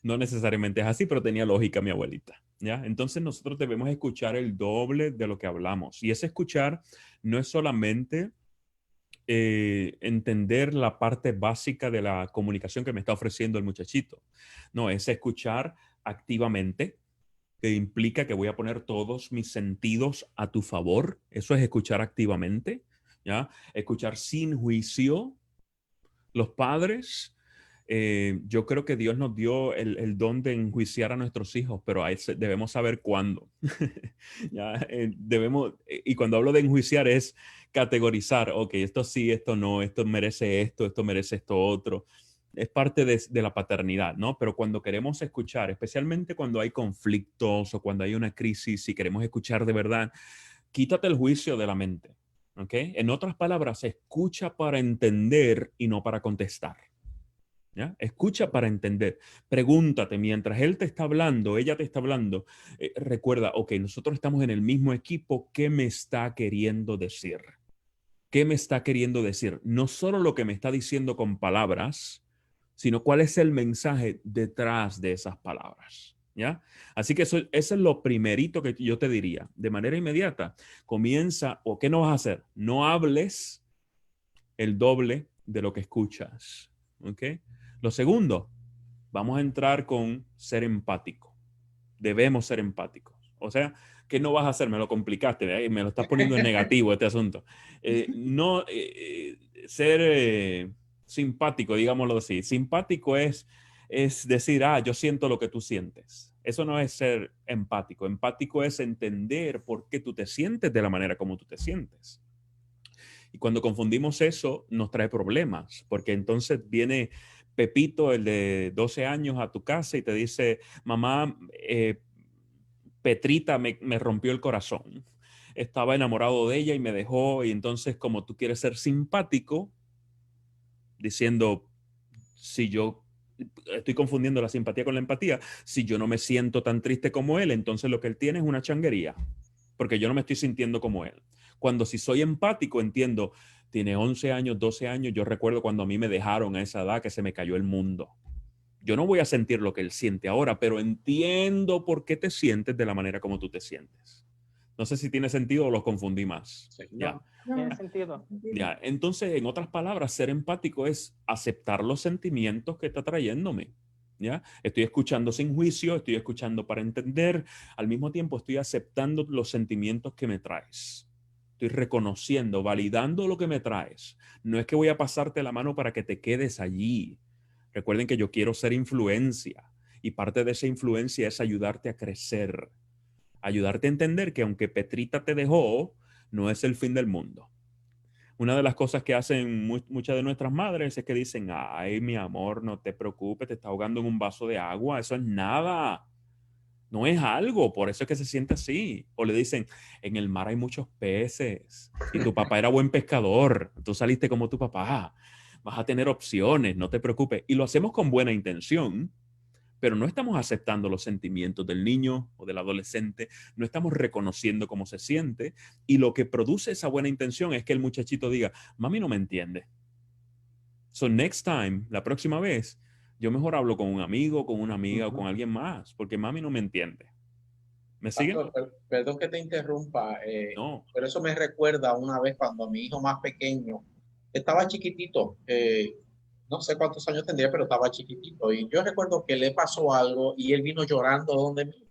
No necesariamente es así, pero tenía lógica mi abuelita, ¿ya? Entonces nosotros debemos escuchar el doble de lo que hablamos. Y ese escuchar no es solamente entender la parte básica de la comunicación que me está ofreciendo el muchachito. No, es escuchar activamente, que implica que voy a poner todos mis sentidos a tu favor. Eso es escuchar activamente, ¿ya? Escuchar sin juicio. Los padres, yo creo que Dios nos dio el don de enjuiciar a nuestros hijos, pero debemos saber cuándo. ¿Ya? Y cuando hablo de enjuiciar es categorizar, ok, esto sí, esto no, esto merece esto otro. Es parte de la paternidad, ¿no? Pero cuando queremos escuchar, especialmente cuando hay conflictos o cuando hay una crisis y queremos escuchar de verdad, quítate el juicio de la mente. ¿Okay? En otras palabras, escucha para entender y no para contestar. ¿Ya? Escucha para entender. Pregúntate mientras él te está hablando, ella te está hablando. Recuerda, ok, nosotros estamos en el mismo equipo. ¿Qué me está queriendo decir? ¿Qué me está queriendo decir? No solo lo que me está diciendo con palabras, sino cuál es el mensaje detrás de esas palabras. ¿Ya? Así que eso es lo primerito que yo te diría. De manera inmediata, comienza, o ¿qué no vas a hacer? No hables el doble de lo que escuchas. ¿Ok? Lo segundo, vamos a entrar con ser empático. Debemos ser empáticos. O sea, ¿qué no vas a hacer? Me lo complicaste, me lo estás poniendo en negativo este asunto. Ser simpático, digámoslo así. Simpático es decir, yo siento lo que tú sientes. Eso no es ser empático. Empático es entender por qué tú te sientes de la manera como tú te sientes. Y cuando confundimos eso, nos trae problemas, porque entonces viene Pepito, el de 12 años, a tu casa y te dice, mamá, Petrita me rompió el corazón. Estaba enamorado de ella y me dejó, y entonces como tú quieres ser simpático, diciendo, si yo estoy confundiendo la simpatía con la empatía, si yo no me siento tan triste como él, entonces lo que él tiene es una changuería, porque yo no me estoy sintiendo como él. Cuando si soy empático, entiendo, tiene 11 años, 12 años, yo recuerdo cuando a mí me dejaron a esa edad que se me cayó el mundo. Yo no voy a sentir lo que él siente ahora, pero entiendo por qué te sientes de la manera como tú te sientes. No sé si tiene sentido o lo confundí más. Sí. Ya. No, tiene sentido. Ya. Entonces, en otras palabras, ser empático es aceptar los sentimientos que está trayéndome. ¿Ya? Estoy escuchando sin juicio, estoy escuchando para entender, al mismo tiempo estoy aceptando los sentimientos que me traes. Estoy reconociendo, validando lo que me traes. No es que voy a pasarte la mano para que te quedes allí. Recuerden que yo quiero ser influencia y parte de esa influencia es ayudarte a crecer, ayudarte a entender que aunque Petrita te dejó, no es el fin del mundo. Una de las cosas que hacen muchas de nuestras madres es que dicen, ay, mi amor, no te preocupes, te está ahogando en un vaso de agua, eso es nada, no es algo, por eso es que se siente así. O le dicen, en el mar hay muchos peces y tu papá era buen pescador, tú saliste como tu papá. Vas a tener opciones, no te preocupes. Y lo hacemos con buena intención, pero no estamos aceptando los sentimientos del niño o del adolescente, no estamos reconociendo cómo se siente. Y lo que produce esa buena intención es que el muchachito diga, mami no me entiende. So next time, la próxima vez, yo mejor hablo con un amigo, con una amiga o con alguien más, porque mami no me entiende. ¿Me siguen? Perdón que te interrumpa, No. pero eso me recuerda una vez cuando mi hijo más pequeño estaba chiquitito, no sé cuántos años tendría, pero estaba chiquitito. Y yo recuerdo que le pasó algo y él vino llorando donde mí,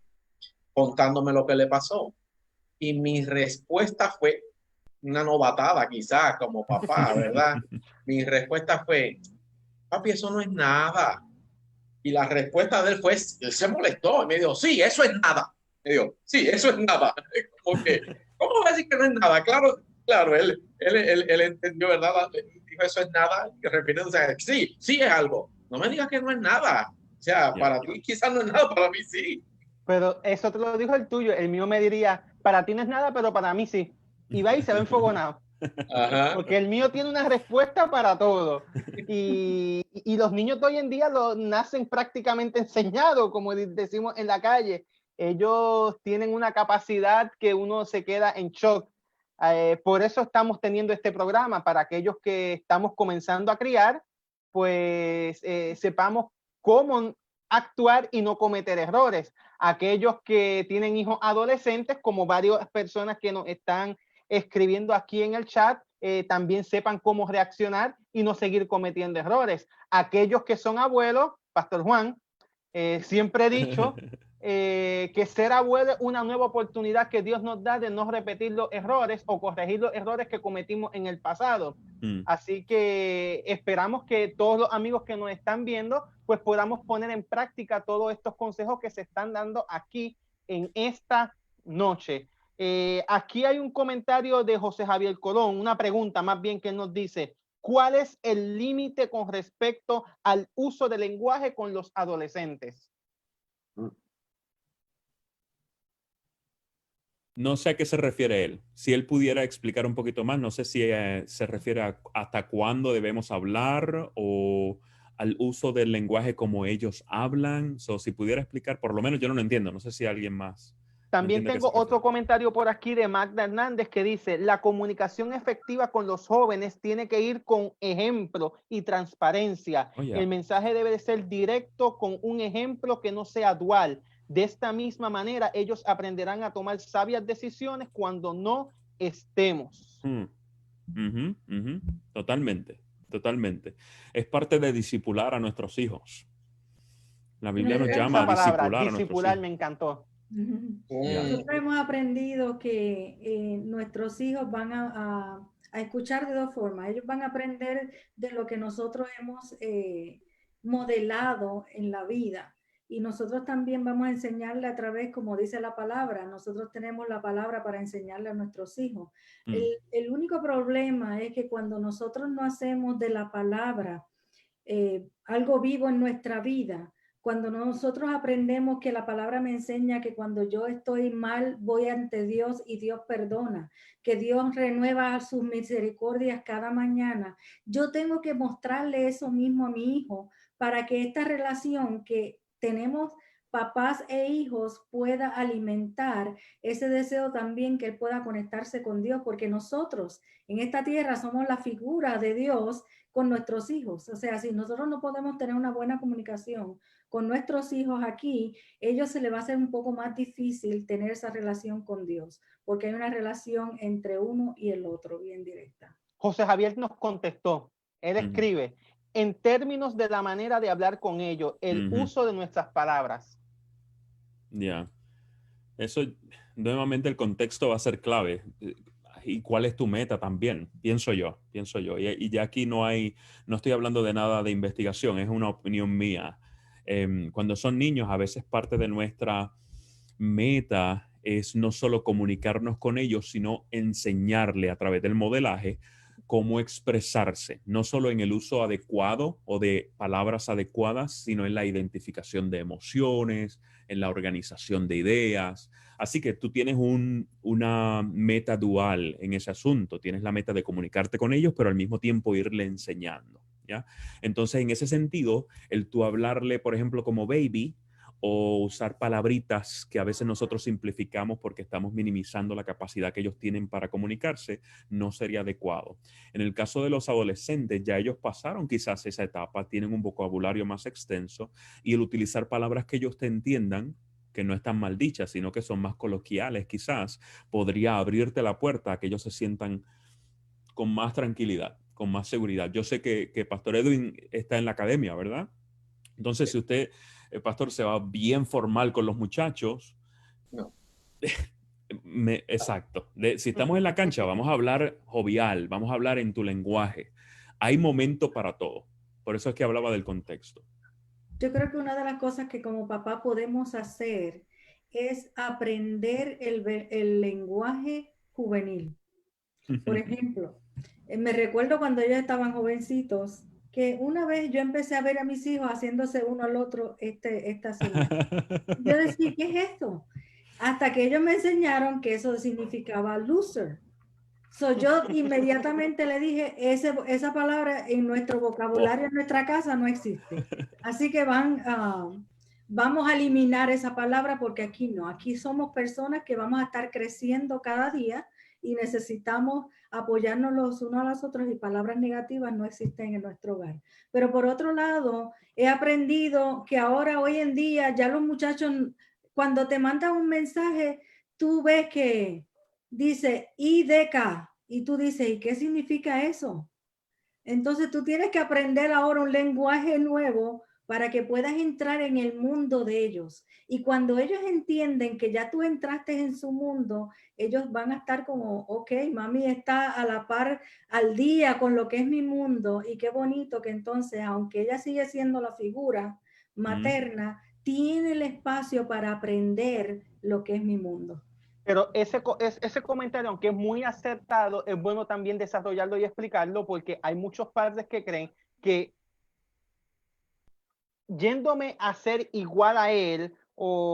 contándome lo que le pasó. Y mi respuesta fue una novatada, quizás, como papá, ¿verdad? Mi respuesta fue, papi, eso no es nada. Y la respuesta de él fue, él se molestó y me dijo, sí, eso es nada. Me dijo, sí, eso es nada. Como que, ¿cómo va a decir que no es nada? Claro, él entendió, ¿verdad? Dijo, eso es nada. Y refiriéndose a, sí es algo. No me digas que no es nada. O sea, para ti quizás no es nada, para mí sí. Pero eso te lo dijo el tuyo. El mío me diría, para ti no es nada, pero para mí sí. Y va y se ve enfogonado. Ajá. Porque el mío tiene una respuesta para todo. Y los niños de hoy en día nacen prácticamente enseñados, como decimos en la calle. Ellos tienen una capacidad que uno se queda en shock. Por eso estamos teniendo este programa, para aquellos que estamos comenzando a criar, pues sepamos cómo actuar y no cometer errores. Aquellos que tienen hijos adolescentes, como varias personas que nos están escribiendo aquí en el chat, también sepan cómo reaccionar y no seguir cometiendo errores. Aquellos que son abuelos, Pastor Juan, siempre he dicho que ser abuelo es una nueva oportunidad que Dios nos da de no repetir los errores o corregir los errores que cometimos en el pasado. Así que esperamos que todos los amigos que nos están viendo, pues podamos poner en práctica todos estos consejos que se están dando aquí en esta noche. Aquí hay un comentario de José Javier Colón, una pregunta más bien, que nos dice: ¿cuál es el límite con respecto al uso del lenguaje con los adolescentes? No sé a qué se refiere él. Si él pudiera explicar un poquito más, no sé si se refiere a hasta cuándo debemos hablar o al uso del lenguaje como ellos hablan. Si pudiera explicar, por lo menos yo no lo entiendo. No sé si alguien más. También tengo otro comentario por aquí de Magda Hernández que dice: la comunicación efectiva con los jóvenes tiene que ir con ejemplo y transparencia. Oh, yeah. El mensaje debe de ser directo, con un ejemplo que no sea dual. De esta misma manera, ellos aprenderán a tomar sabias decisiones cuando no estemos. Totalmente, totalmente. Es parte de discipular a nuestros hijos. La Biblia nos llama a discipular a nuestros hijos. Me encantó. Nosotros hemos aprendido que nuestros hijos van a escuchar de dos formas. Ellos van a aprender de lo que nosotros hemos modelado en la vida. Y nosotros también vamos a enseñarle a través, como dice la palabra, nosotros tenemos la palabra para enseñarle a nuestros hijos. El único problema es que cuando nosotros no hacemos de la palabra algo vivo en nuestra vida, cuando nosotros aprendemos que la palabra me enseña que cuando yo estoy mal voy ante Dios y Dios perdona, que Dios renueva sus misericordias cada mañana, yo tengo que mostrarle eso mismo a mi hijo para que esta relación que tenemos papás e hijos pueda alimentar ese deseo también, que él pueda conectarse con Dios, porque nosotros en esta tierra somos la figura de Dios con nuestros hijos. O sea, si nosotros no podemos tener una buena comunicación con nuestros hijos aquí, ellos se les va a hacer un poco más difícil tener esa relación con Dios, porque hay una relación entre uno y el otro bien directa. José Javier nos contestó, él escribe: en términos de la manera de hablar con ellos, el uso de nuestras palabras. Ya. Eso, nuevamente, el contexto va a ser clave. ¿Y cuál es tu meta también? Pienso yo. Y ya aquí no estoy hablando de nada de investigación, es una opinión mía. Cuando son niños, a veces parte de nuestra meta es no solo comunicarnos con ellos, sino enseñarle a través del modelaje cómo expresarse, no solo en el uso adecuado o de palabras adecuadas, sino en la identificación de emociones, en la organización de ideas. Así que tú tienes una meta dual en ese asunto. Tienes la meta de comunicarte con ellos, pero al mismo tiempo irle enseñando, ¿ya? Entonces, en ese sentido, el tú hablarle, por ejemplo, como baby, o usar palabritas que a veces nosotros simplificamos porque estamos minimizando la capacidad que ellos tienen para comunicarse, no sería adecuado. En el caso de los adolescentes, ya ellos pasaron quizás esa etapa, tienen un vocabulario más extenso, y el utilizar palabras que ellos te entiendan, que no están mal dichas, sino que son más coloquiales quizás, podría abrirte la puerta a que ellos se sientan con más tranquilidad, con más seguridad. Yo sé que Pastor Edwin está en la academia, ¿verdad? Entonces, si usted, pastor, se va bien formal con los muchachos, no. Exacto. Si estamos en la cancha, vamos a hablar jovial, vamos a hablar en tu lenguaje. Hay momento para todo. Por eso es que hablaba del contexto. Yo creo que una de las cosas que como papá podemos hacer es aprender el lenguaje juvenil. Por ejemplo, me recuerdo cuando ellos estaban jovencitos, que una vez yo empecé a ver a mis hijos haciéndose uno al otro esta señal. Yo decía, ¿qué es esto? Hasta que ellos me enseñaron que eso significaba loser. So, yo inmediatamente le dije, esa palabra en nuestro vocabulario, en nuestra casa, no existe. Así que vamos a eliminar esa palabra porque aquí no. Aquí somos personas que vamos a estar creciendo cada día y necesitamos apoyarnos los unos a los otros y palabras negativas no existen en nuestro hogar. Pero por otro lado, he aprendido que ahora, hoy en día, ya los muchachos, cuando te mandan un mensaje, tú ves que dice IDK y tú dices, ¿y qué significa eso? Entonces tú tienes que aprender ahora un lenguaje nuevo para que puedas entrar en el mundo de ellos. Y cuando ellos entienden que ya tú entraste en su mundo, ellos van a estar como, ok, mami está a la par, al día con lo que es mi mundo. Y qué bonito que entonces, aunque ella sigue siendo la figura materna, tiene el espacio para aprender lo que es mi mundo. Pero ese comentario, aunque es muy acertado, es bueno también desarrollarlo y explicarlo porque hay muchos padres que creen que yéndome a ser igual a él o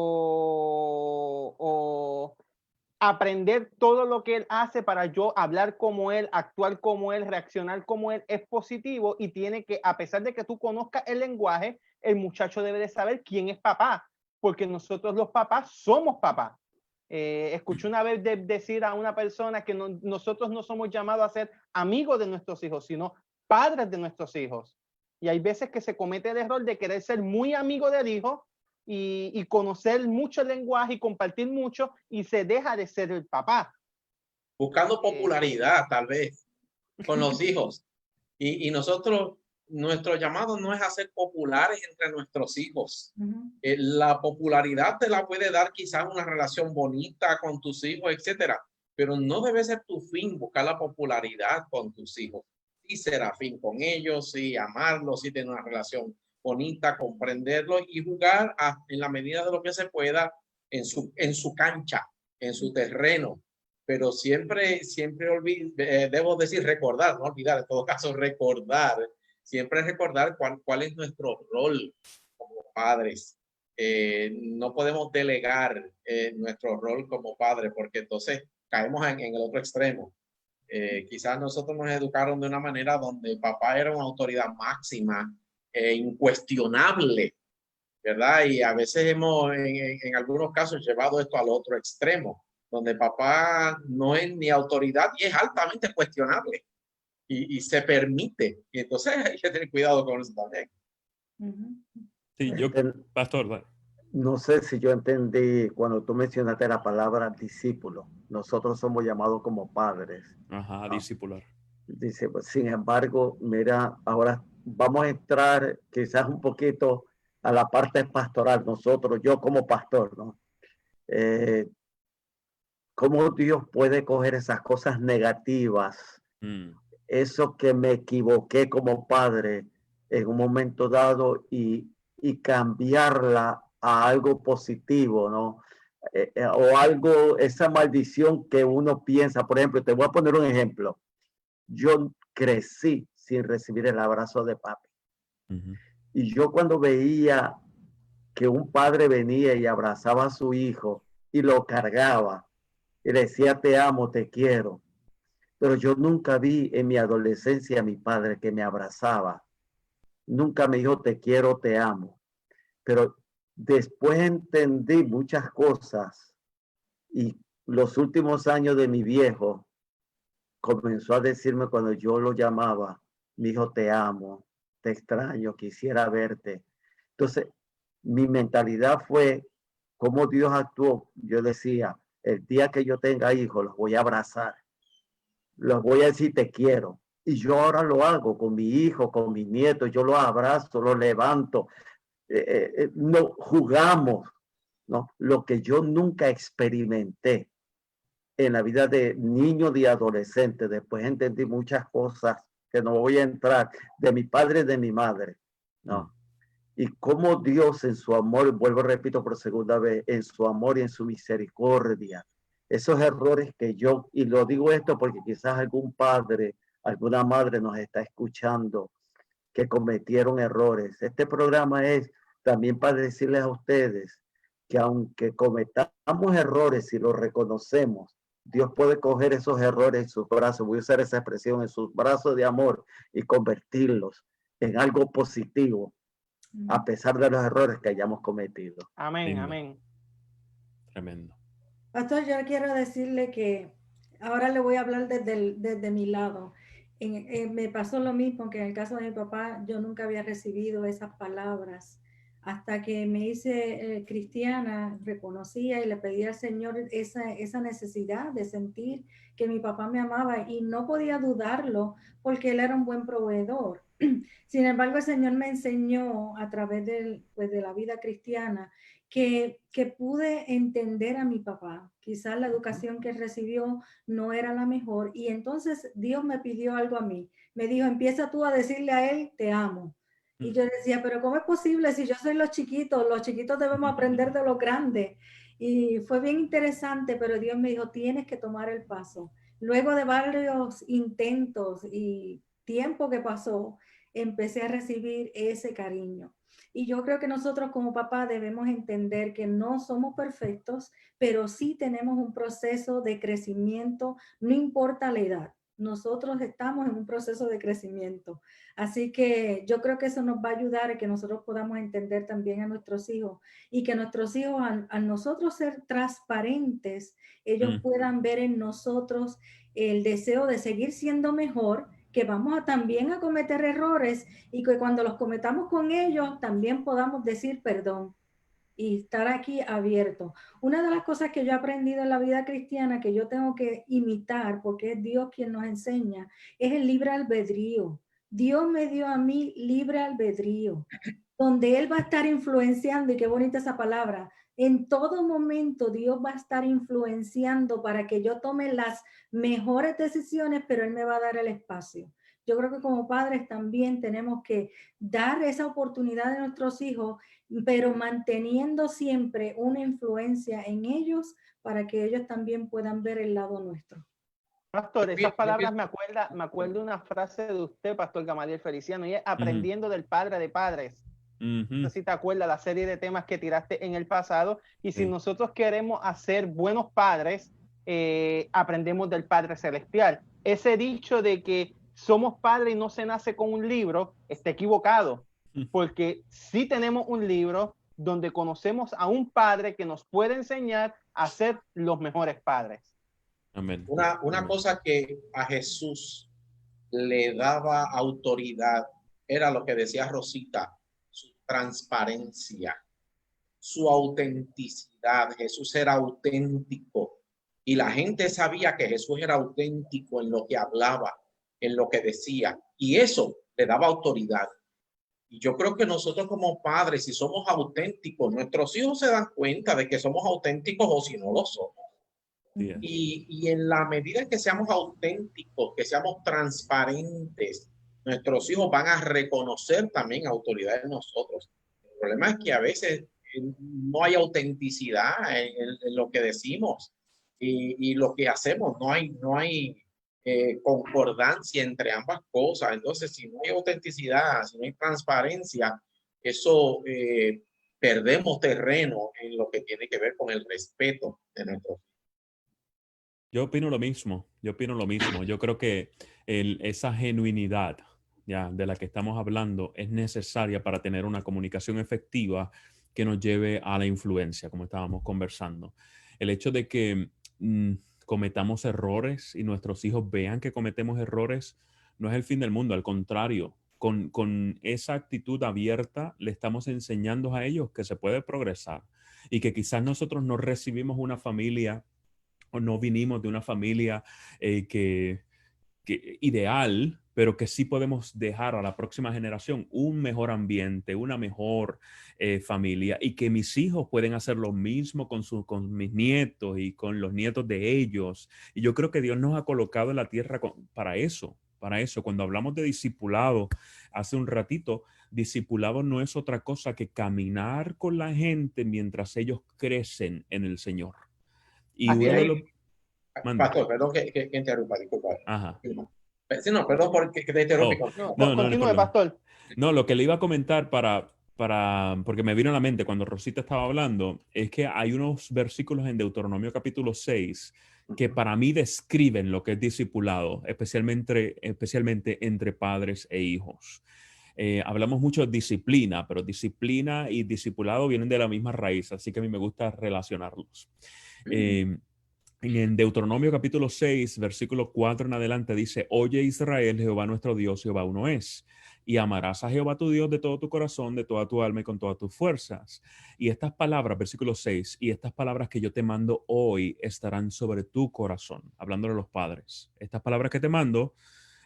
aprender todo lo que él hace para yo hablar como él, actuar como él, reaccionar como él, es positivo y tiene que, a pesar de que tú conozcas el lenguaje, el muchacho debe de saber quién es papá, porque nosotros los papás somos papás. Escuché una vez decir a una persona que nosotros no somos llamados a ser amigos de nuestros hijos, sino padres de nuestros hijos. Y hay veces que se comete el error de querer ser muy amigo del hijo y conocer mucho el lenguaje y compartir mucho y se deja de ser el papá. Buscando popularidad, tal vez, con los hijos. Y nosotros, nuestro llamado no es a ser populares entre nuestros hijos. La popularidad te la puede dar quizás una relación bonita con tus hijos, etcétera, pero no debe ser tu fin buscar la popularidad con tus hijos. Sí ser afín con ellos, sí amarlos, sí tener una relación bonita, comprenderlos y jugar en la medida de lo que se pueda en su cancha, en su terreno. Pero siempre debo decir recordar, no olvidar, en todo caso recordar, siempre recordar cuál es nuestro rol como padres. No podemos delegar nuestro rol como padres porque entonces caemos en el otro extremo. Quizás nosotros nos educaron de una manera donde papá era una autoridad máxima e incuestionable, ¿verdad? Y a veces hemos en algunos casos llevado esto al otro extremo, donde papá no es ni autoridad y es altamente cuestionable y se permite. Y entonces hay que tener cuidado con eso también. Sí, pastor. No sé si yo entendí cuando tú mencionaste la palabra discípulo. Nosotros somos llamados como padres. Ajá, discipular. Dice, pues, sin embargo, mira, ahora vamos a entrar quizás un poquito a la parte pastoral. Nosotros, yo como pastor, ¿no? ¿Cómo Dios puede coger esas cosas negativas? Eso que me equivoqué como padre en un momento dado y cambiarla a algo positivo, ¿no? O algo, esa maldición que uno piensa, por ejemplo, te voy a poner un ejemplo. Yo crecí sin recibir el abrazo de papi. Y yo cuando veía que un padre venía y abrazaba a su hijo y lo cargaba y le decía te amo, te quiero, pero yo nunca vi en mi adolescencia a mi padre que me abrazaba. Nunca me dijo te quiero, te amo. Pero después entendí muchas cosas y los últimos años de mi viejo comenzó a decirme cuando yo lo llamaba, mi hijo te amo, te extraño, quisiera verte. Entonces, mi mentalidad fue cómo Dios actuó. Yo decía, el día que yo tenga hijos, los voy a abrazar, los voy a decir te quiero. Y yo ahora lo hago con mi hijo, con mis nietos, yo los abrazo, los levanto, no jugamos, ¿no? Lo que yo nunca experimenté en la vida de niño, de adolescente. Después entendí muchas cosas que no voy a entrar de mi padre y de mi madre, ¿no? Y cómo Dios en su amor, vuelvo, repito por segunda vez, en su amor y en su misericordia, esos errores que yo, y lo digo esto porque quizás algún padre, alguna madre nos está escuchando, que cometieron errores. Este programa es también para decirles a ustedes que aunque cometamos errores y los reconocemos, Dios puede coger esos errores en sus brazos, voy a usar esa expresión, en sus brazos de amor y convertirlos en algo positivo, a pesar de los errores que hayamos cometido. Amén, Lindo. amén. Tremendo. Pastor, yo quiero decirle que ahora le voy a hablar desde mi lado. Me pasó lo mismo que en el caso de mi papá, yo nunca había recibido esas palabras. Hasta que me hice cristiana, reconocía y le pedía al Señor esa necesidad de sentir que mi papá me amaba y no podía dudarlo porque él era un buen proveedor. Sin embargo, el Señor me enseñó a través de la vida cristiana que pude entender a mi papá. Quizás la educación que recibió no era la mejor y entonces Dios me pidió algo a mí. Me dijo, empieza tú a decirle a él, te amo. Y yo decía, pero ¿cómo es posible si yo soy los chiquitos debemos aprender de los grandes? Y fue bien interesante, pero Dios me dijo, tienes que tomar el paso. Luego de varios intentos y tiempo que pasó, empecé a recibir ese cariño. Y yo creo que nosotros como papá debemos entender que no somos perfectos, pero sí tenemos un proceso de crecimiento, no importa la edad. Nosotros estamos en un proceso de crecimiento. Así que yo creo que eso nos va a ayudar a que nosotros podamos entender también a nuestros hijos y que nuestros hijos, al nosotros ser transparentes, ellos puedan ver en nosotros el deseo de seguir siendo mejor, que vamos también a cometer errores y que cuando los cometamos con ellos también podamos decir perdón y estar aquí abierto. Una de las cosas que yo he aprendido en la vida cristiana que yo tengo que imitar, porque es Dios quien nos enseña, es el libre albedrío. Dios me dio a mí libre albedrío, donde Él va a estar influenciando, y qué bonita esa palabra, en todo momento Dios va a estar influenciando para que yo tome las mejores decisiones, pero Él me va a dar el espacio. Yo creo que como padres también tenemos que dar esa oportunidad a nuestros hijos, pero manteniendo siempre una influencia en ellos para que ellos también puedan ver el lado nuestro. Pastor, esas palabras me acuerdo de una frase de usted, Pastor Gamaliel Feliciano, y es aprendiendo del padre de padres. No sé si te acuerdas la serie de temas que tiraste en el pasado. Y si nosotros queremos hacer buenos padres, aprendemos del Padre Celestial. Ese dicho de que somos padres y no se nace con un libro está equivocado, porque sí tenemos un libro donde conocemos a un padre que nos puede enseñar a ser los mejores padres. Amén. Una cosa que a Jesús le daba autoridad era lo que decía Rosita, su transparencia, su autenticidad. Jesús era auténtico y la gente sabía que Jesús era auténtico en lo que hablaba, en lo que decía, y eso le daba autoridad. Y yo creo que nosotros como padres, si somos auténticos, nuestros hijos se dan cuenta de que somos auténticos o si no lo somos. Yeah. Y en la medida en que seamos auténticos, que seamos transparentes, nuestros hijos van a reconocer también autoridad en nosotros. El problema es que a veces no hay autenticidad en lo que decimos y lo que hacemos. No hay concordancia entre ambas cosas. Entonces, si no hay autenticidad, si no hay transparencia, eso perdemos terreno en lo que tiene que ver con el respeto de nuestros hijos. Yo opino lo mismo. Yo creo que esa genuinidad ya, de la que estamos hablando es necesaria para tener una comunicación efectiva que nos lleve a la influencia, como estábamos conversando. El hecho de que cometamos errores y nuestros hijos vean que cometemos errores no es el fin del mundo. Al contrario, con esa actitud abierta le estamos enseñando a ellos que se puede progresar y que quizás nosotros no recibimos una familia o no vinimos de una familia que ideal, pero que sí podemos dejar a la próxima generación un mejor ambiente, una mejor familia, y que mis hijos pueden hacer lo mismo con mis nietos y con los nietos de ellos. Y yo creo que Dios nos ha colocado en la tierra para eso. Cuando hablamos de discipulado, hace un ratito, discipulado no es otra cosa que caminar con la gente mientras ellos crecen en el Señor. Y Pastor, Manda. perdón que interrumpa, disculpa. Ajá. Sí, no, perdón porque te interrumpí. No, No hay continúe, problema. pastor. No, lo que le iba a comentar porque me vino a la mente cuando Rosita estaba hablando, es que hay unos versículos en Deuteronomio capítulo 6 que para mí describen lo que es discipulado, especialmente entre padres e hijos. Hablamos mucho de disciplina, pero disciplina y discipulado vienen de la misma raíz, así que a mí me gusta relacionarlos. En Deuteronomio capítulo 6, versículo 4 en adelante dice, oye Israel, Jehová nuestro Dios, Jehová uno es. Y amarás a Jehová tu Dios de todo tu corazón, de toda tu alma y con todas tus fuerzas. Y estas palabras, versículo 6, y estas palabras que yo te mando hoy estarán sobre tu corazón, hablándole a los padres. Estas palabras que te mando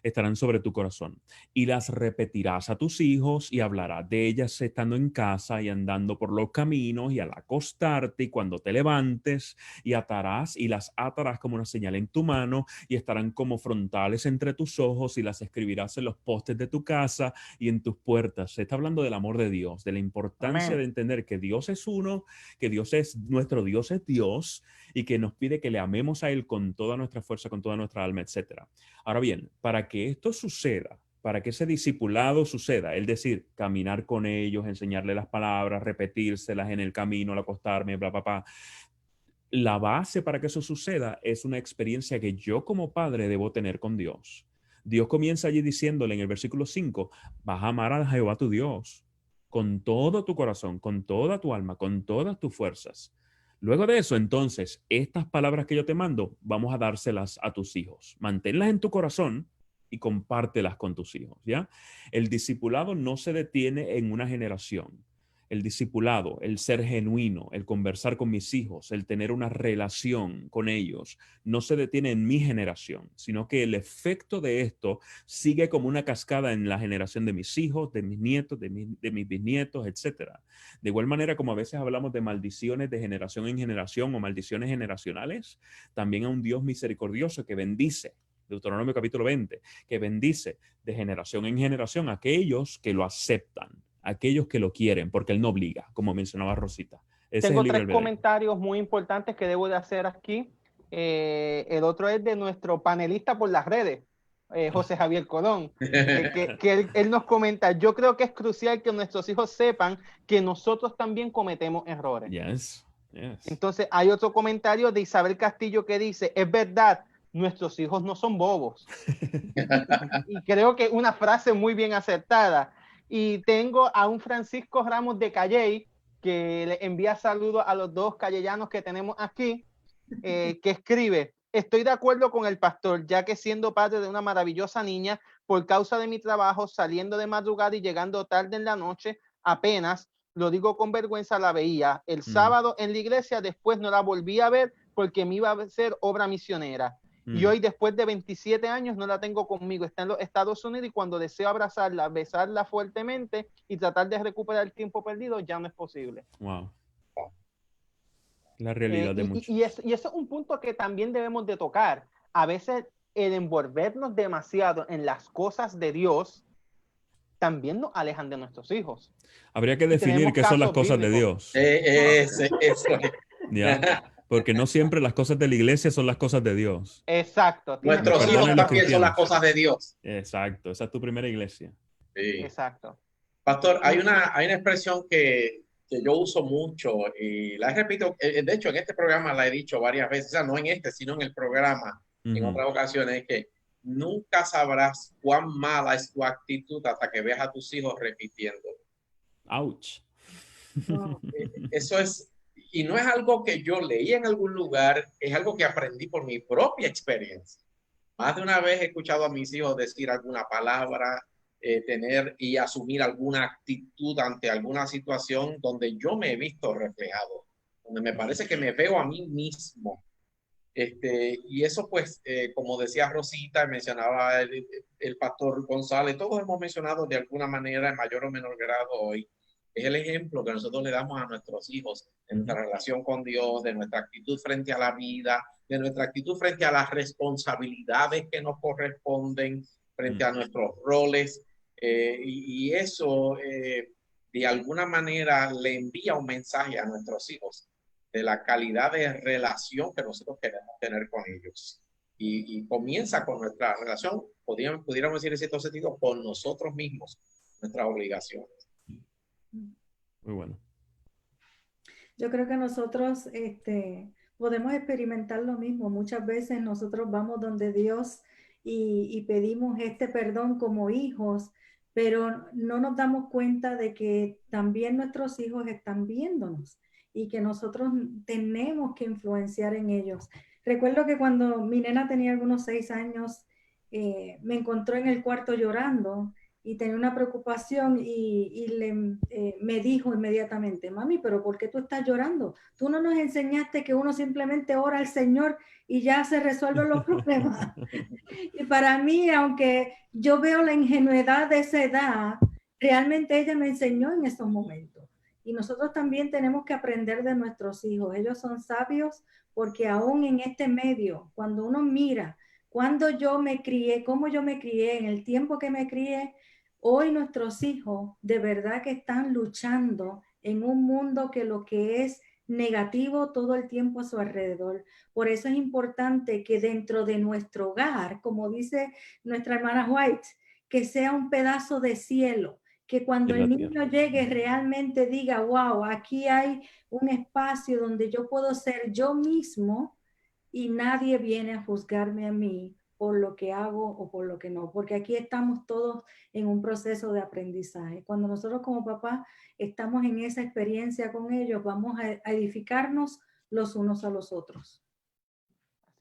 estarán sobre tu corazón y las repetirás a tus hijos y hablarás de ellas estando en casa y andando por los caminos y al acostarte y cuando te levantes y atarás y las atarás como una señal en tu mano y estarán como frontales entre tus ojos y las escribirás en los postes de tu casa y en tus puertas. Se está hablando del amor de Dios, de la importancia de entender que Dios es uno, que nuestro Dios es Dios y que nos pide que le amemos a Él con toda nuestra fuerza, con toda nuestra alma, etc. Ahora bien, para que esto suceda, para que ese discipulado suceda, es decir, caminar con ellos, enseñarles las palabras, repetírselas en el camino, al acostarme, bla, bla, bla. La base para que eso suceda es una experiencia que yo como padre debo tener con Dios. Dios comienza allí diciéndole en el versículo 5, vas a amar a Jehová tu Dios con todo tu corazón, con toda tu alma, con todas tus fuerzas. Luego de eso, entonces, estas palabras que yo te mando, vamos a dárselas a tus hijos. Manténlas en tu corazón y compártelas con tus hijos, ¿ya? El discipulado no se detiene en una generación. El discipulado, el ser genuino, el conversar con mis hijos, el tener una relación con ellos, no se detiene en mi generación, sino que el efecto de esto sigue como una cascada en la generación de mis hijos, de mis nietos, de mis bisnietos, etc. De igual manera como a veces hablamos de maldiciones de generación en generación o maldiciones generacionales, también a un Dios misericordioso que bendice. Deuteronomio capítulo 20, que bendice de generación en generación a aquellos que lo aceptan, aquellos que lo quieren, porque Él no obliga, como mencionaba Rosita. Ese Tengo es el libre tres albedrío. comentarios muy importantes que debo de hacer aquí. El otro es de nuestro panelista por las redes, José Javier Colón, que él nos comenta, yo creo que es crucial que nuestros hijos sepan que nosotros también cometemos errores. Yes, yes. Entonces hay otro comentario de Isabel Castillo que dice, es verdad, nuestros hijos no son bobos. Y creo que una frase muy bien acertada. Y tengo a un Francisco Ramos de Calley, que le envía saludos a los dos callellanos que tenemos aquí, que escribe, estoy de acuerdo con el pastor, ya que siendo padre de una maravillosa niña, por causa de mi trabajo, saliendo de madrugada y llegando tarde en la noche, apenas, lo digo con vergüenza, la veía. El sábado en la iglesia, después no la volví a ver porque me iba a hacer obra misionera. Y hoy, después de 27 años, no la tengo conmigo. Está en los Estados Unidos y cuando deseo abrazarla, besarla fuertemente y tratar de recuperar el tiempo perdido, ya no es posible. Wow. La realidad de muchos. Y eso es un punto que también debemos de tocar. A veces el envolvernos demasiado en las cosas de Dios también nos alejan de nuestros hijos. Habría que definir qué son las cosas de Dios. Eso. ¿Ya? Porque no siempre las cosas de la iglesia son las cosas de Dios. Exacto. Nuestros hijos también son las cosas de Dios. Exacto. Esa es tu primera iglesia. Sí. Exacto. Pastor, hay una expresión que yo uso mucho y la repito, de hecho en este programa la he dicho varias veces, o sea, no en este, sino en el programa, en otras ocasiones, es que nunca sabrás cuán mala es tu actitud hasta que veas a tus hijos repitiendo. Ouch. Eso es, y no es algo que yo leí en algún lugar, es algo que aprendí por mi propia experiencia. Más de una vez he escuchado a mis hijos decir alguna palabra, tener y asumir alguna actitud ante alguna situación donde yo me he visto reflejado, donde me parece que me veo a mí mismo. Y eso pues, como decía Rosita, mencionaba el pastor González, todos hemos mencionado de alguna manera en mayor o menor grado hoy, es el ejemplo que nosotros le damos a nuestros hijos de nuestra relación con Dios, de nuestra actitud frente a la vida, de nuestra actitud frente a las responsabilidades que nos corresponden, frente a nuestros roles, y eso de alguna manera le envía un mensaje a nuestros hijos de la calidad de relación que nosotros queremos tener con ellos. y comienza con nuestra relación, pudiéramos decir en cierto sentido, con nosotros mismos, nuestras obligaciones. Muy bueno. Yo creo que nosotros podemos experimentar lo mismo. Muchas veces nosotros vamos donde Dios y pedimos este perdón como hijos, pero no nos damos cuenta de que también nuestros hijos están viéndonos y que nosotros tenemos que influenciar en ellos. Recuerdo que cuando mi nena tenía algunos 6 años, me encontró en el cuarto llorando y tenía una preocupación me dijo inmediatamente, mami, pero ¿por qué tú estás llorando? Tú no nos enseñaste que uno simplemente ora al Señor y ya se resuelven los problemas. Y para mí, aunque yo veo la ingenuidad de esa edad, realmente ella me enseñó en esos momentos. Y nosotros también tenemos que aprender de nuestros hijos. Ellos son sabios porque aún en este medio, cuando uno mira cuando yo me crié, cómo yo me crié, en el tiempo que me crié, hoy nuestros hijos de verdad que están luchando en un mundo que lo que es negativo todo el tiempo a su alrededor. Por eso es importante que dentro de nuestro hogar, como dice nuestra hermana White, que sea un pedazo de cielo, que cuando el niño llegue realmente diga, wow, aquí hay un espacio donde yo puedo ser yo mismo y nadie viene a juzgarme a mí por lo que hago o por lo que no, porque aquí estamos todos en un proceso de aprendizaje. Cuando nosotros como papás estamos en esa experiencia con ellos, vamos a edificarnos los unos a los otros.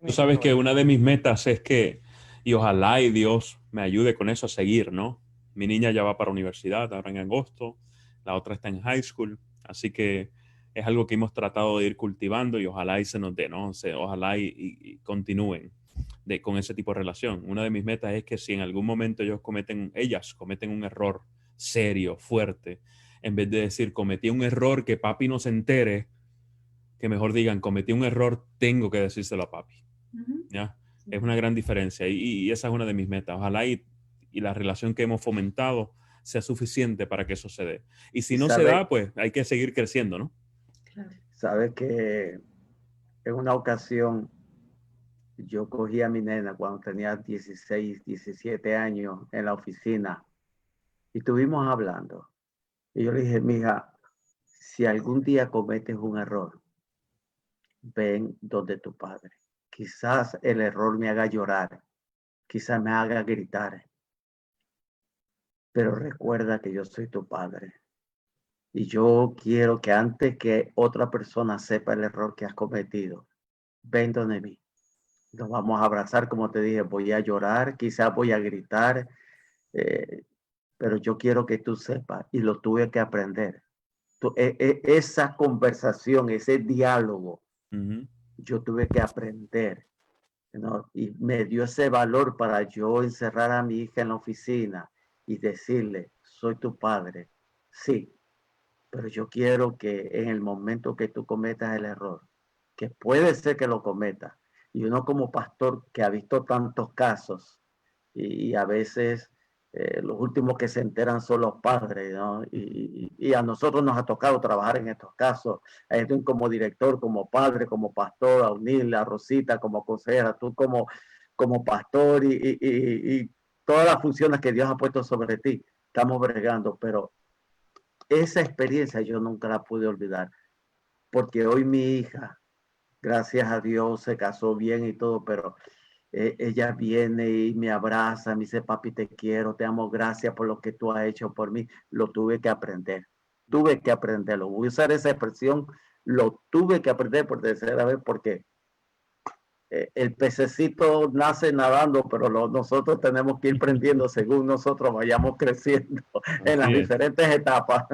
Tú sabes que una de mis metas es que, y ojalá y Dios me ayude con eso a seguir, ¿no? Mi niña ya va para universidad ahora en agosto, la otra está en high school, así que es algo que hemos tratado de ir cultivando y ojalá y se nos dé, ¿no? Ojalá y continúen con ese tipo de relación. Una de mis metas es que si en algún momento ellas cometen un error serio, fuerte, en vez de decir cometí un error que papi no se entere, que mejor digan cometí un error, tengo que decírselo a papi. ¿Ya? Es una gran diferencia y esa es una de mis metas. Ojalá y la relación que hemos fomentado sea suficiente para que eso se dé. Y si no se da, pues hay que seguir creciendo, ¿no? Sabe que en una ocasión yo cogí a mi nena cuando tenía 16, 17 años en la oficina y estuvimos hablando. Y yo le dije, mija, si algún día cometes un error, ven donde tu padre. Quizás el error me haga llorar, quizás me haga gritar, pero recuerda que yo soy tu padre. Y yo quiero que antes que otra persona sepa el error que has cometido, ven donde mí. Nos vamos a abrazar, como te dije, voy a llorar, quizás voy a gritar, pero yo quiero que tú sepas, y lo tuve que aprender. Esa conversación, ese diálogo, yo tuve que aprender, ¿no? Y me dio ese valor para yo encerrar a mi hija en la oficina y decirle, soy tu padre, sí, pero yo quiero que en el momento que tú cometas el error, que puede ser que lo cometas, y uno como pastor que ha visto tantos casos, y a veces los últimos que se enteran son los padres, ¿no? Y a nosotros nos ha tocado trabajar en estos casos, como director, como padre, como pastor, a Unil, a Rosita como consejera, tú como pastor y todas las funciones que Dios ha puesto sobre ti, estamos bregando, pero esa experiencia yo nunca la pude olvidar, porque hoy mi hija, gracias a Dios, se casó bien y todo, pero ella viene y me abraza, me dice, papi, te quiero, te amo, gracias por lo que tú has hecho por mí. Lo tuve que aprenderlo. Voy a usar esa expresión, lo tuve que aprender por tercera vez, porque el pececito nace nadando, pero nosotros tenemos que ir aprendiendo según nosotros vayamos creciendo en las diferentes etapas.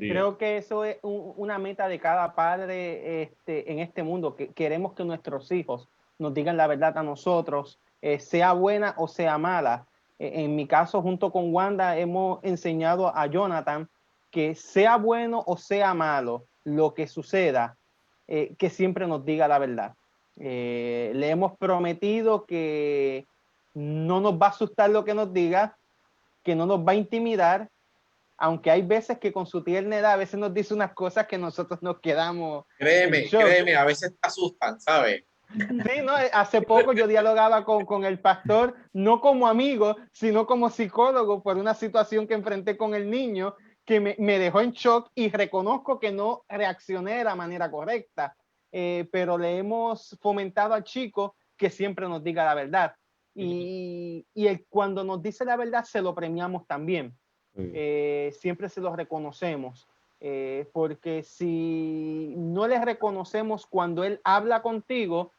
Creo que eso es una meta de cada padre en este mundo, que queremos que nuestros hijos nos digan la verdad a nosotros, sea buena o sea mala. En mi caso, junto con Wanda, hemos enseñado a Jonathan que sea bueno o sea malo lo que suceda, que siempre nos diga la verdad. Le hemos prometido que no nos va a asustar lo que nos diga, que no nos va a intimidar, aunque hay veces que con su tierna edad a veces nos dice unas cosas que nosotros nos quedamos. Créeme, a veces te asustan, ¿sabes? Sí, no, hace poco yo dialogaba con el pastor, no como amigo, sino como psicólogo por una situación que enfrenté con el niño que me dejó en shock y reconozco que no reaccioné de la manera correcta, pero le hemos fomentado al chico que siempre nos diga la verdad. Y cuando nos dice la verdad se lo premiamos también. Siempre se lo reconocemos. Porque si no le reconocemos cuando él habla contigo,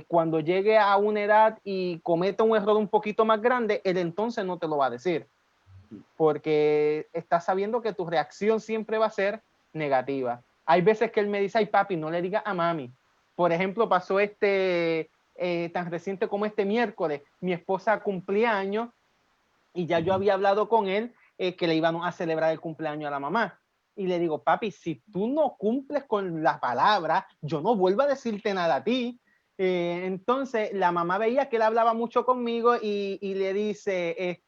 cuando llegue a una edad y cometa un error un poquito más grande, él entonces no te lo va a decir, porque está sabiendo que tu reacción siempre va a ser negativa. Hay veces que él me dice, ay papi, no le digas a mami. Por ejemplo, pasó tan reciente como este miércoles, mi esposa cumplía años y ya yo había hablado con él que le íbamos a celebrar el cumpleaños a la mamá. Y le digo, papi, si tú no cumples con la palabra, yo no vuelvo a decirte nada a ti. Entonces la mamá veía que él hablaba mucho conmigo y le dice,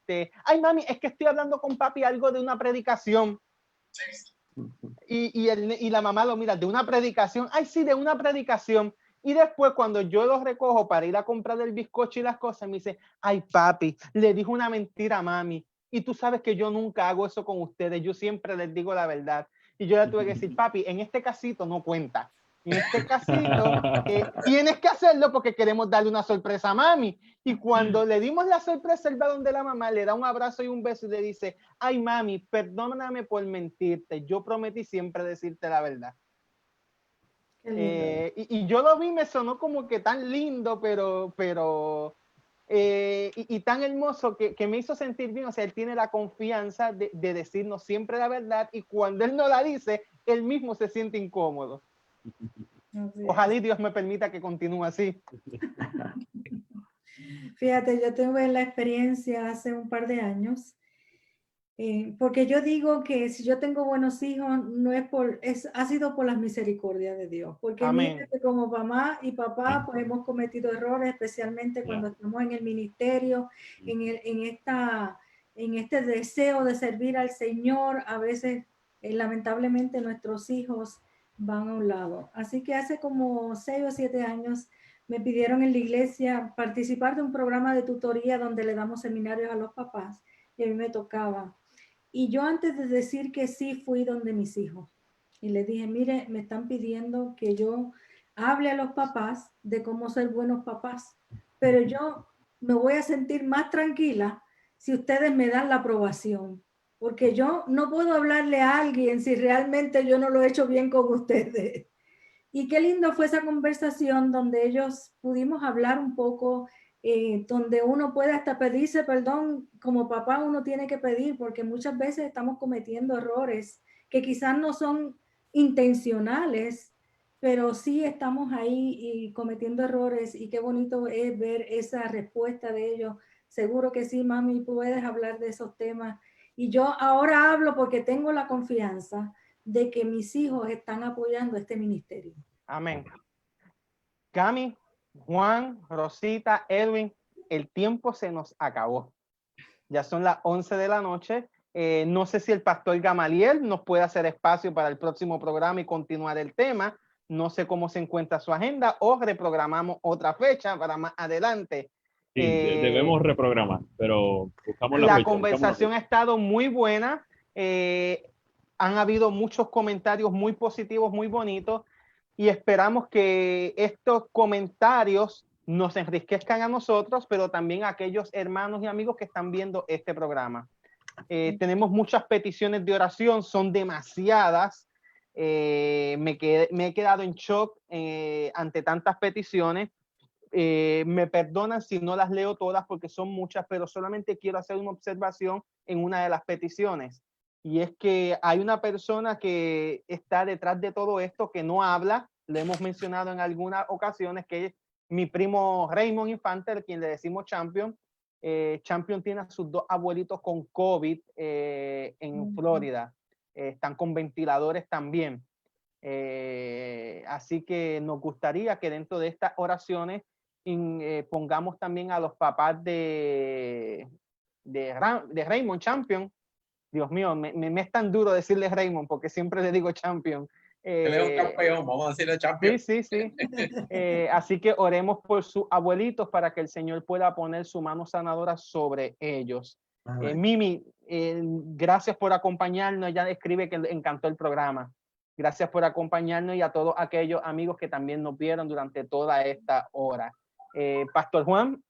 ay mami, es que estoy hablando con papi algo de una predicación. Y la mamá lo mira, de una predicación, ay sí, de una predicación. Y después cuando yo lo recojo para ir a comprar el bizcocho y las cosas, me dice, ay papi, le dijo una mentira a mami. Y tú sabes que yo nunca hago eso con ustedes, yo siempre les digo la verdad. Y yo le tuve que decir, papi, en este casito no cuenta. En este casito tienes que hacerlo porque queremos darle una sorpresa a mami. Y cuando le dimos la sorpresa, él va donde la mamá, le da un abrazo y un beso y le dice, ay mami, perdóname por mentirte, yo prometí siempre decirte la verdad. Y yo lo vi, me sonó como que tan lindo, pero y tan hermoso que me hizo sentir bien. O sea, él tiene la confianza de decirnos siempre la verdad y cuando él no la dice, él mismo se siente incómodo. Ojalá y Dios me permita que continúe así. Fíjate, yo tuve la experiencia hace un par de años, porque yo digo que si yo tengo buenos hijos, no es ha sido por las misericordias de Dios, porque mira que como mamá y papá pues hemos cometido errores, especialmente cuando estamos en el ministerio, en este deseo de servir al Señor, a veces lamentablemente nuestros hijos van a un lado. Así que hace como 6 o 7 años me pidieron en la iglesia participar de un programa de tutoría donde le damos seminarios a los papás y a mí me tocaba. Y yo antes de decir que sí fui donde mis hijos y les dije, mire, me están pidiendo que yo hable a los papás de cómo ser buenos papás, pero yo me voy a sentir más tranquila si ustedes me dan la aprobación, porque yo no puedo hablarle a alguien si realmente yo no lo he hecho bien con ustedes. Y qué lindo fue esa conversación donde ellos pudimos hablar un poco, donde uno puede hasta pedirse perdón, como papá uno tiene que pedir, porque muchas veces estamos cometiendo errores que quizás no son intencionales, pero sí estamos ahí y cometiendo errores y qué bonito es ver esa respuesta de ellos. Seguro que sí, mami, puedes hablar de esos temas. Y yo ahora hablo porque tengo la confianza de que mis hijos están apoyando este ministerio. Amén. Cami, Juan, Rosita, Edwin, el tiempo se nos acabó. Ya son las 11 de la noche. No sé si el pastor Gamaliel nos puede hacer espacio para el próximo programa y continuar el tema. No sé cómo se encuentra su agenda o reprogramamos otra fecha para más adelante. Sí, debemos reprogramar, pero buscamos la La fecha. conversación ha estado muy buena. Han habido muchos comentarios muy positivos, muy bonitos, y esperamos que estos comentarios nos enriquezcan a nosotros, pero también a aquellos hermanos y amigos que están viendo este programa. Tenemos muchas peticiones de oración, son demasiadas. Me he quedado en shock ante tantas peticiones. Me perdonan si no las leo todas porque son muchas, pero solamente quiero hacer una observación en una de las peticiones. Y es que hay una persona que está detrás de todo esto que no habla, lo hemos mencionado en algunas ocasiones, que es mi primo Raymond Infante, a quien le decimos Champion. Champion tiene a sus 2 abuelitos con COVID en Florida. Están con ventiladores también. Así que nos gustaría que dentro de estas oraciones pongamos también a los papás de Raymond Champion. Dios mío, me es tan duro decirle Raymond porque siempre le digo Champion. Él es un campeón, vamos a decirle champion. Sí. Así que oremos por sus abuelitos para que el Señor pueda poner su mano sanadora sobre ellos. Mimi, gracias por acompañarnos. Ella escribe que le encantó el programa. Gracias por acompañarnos y a todos aquellos amigos que también nos vieron durante toda esta hora. Pastor Juan,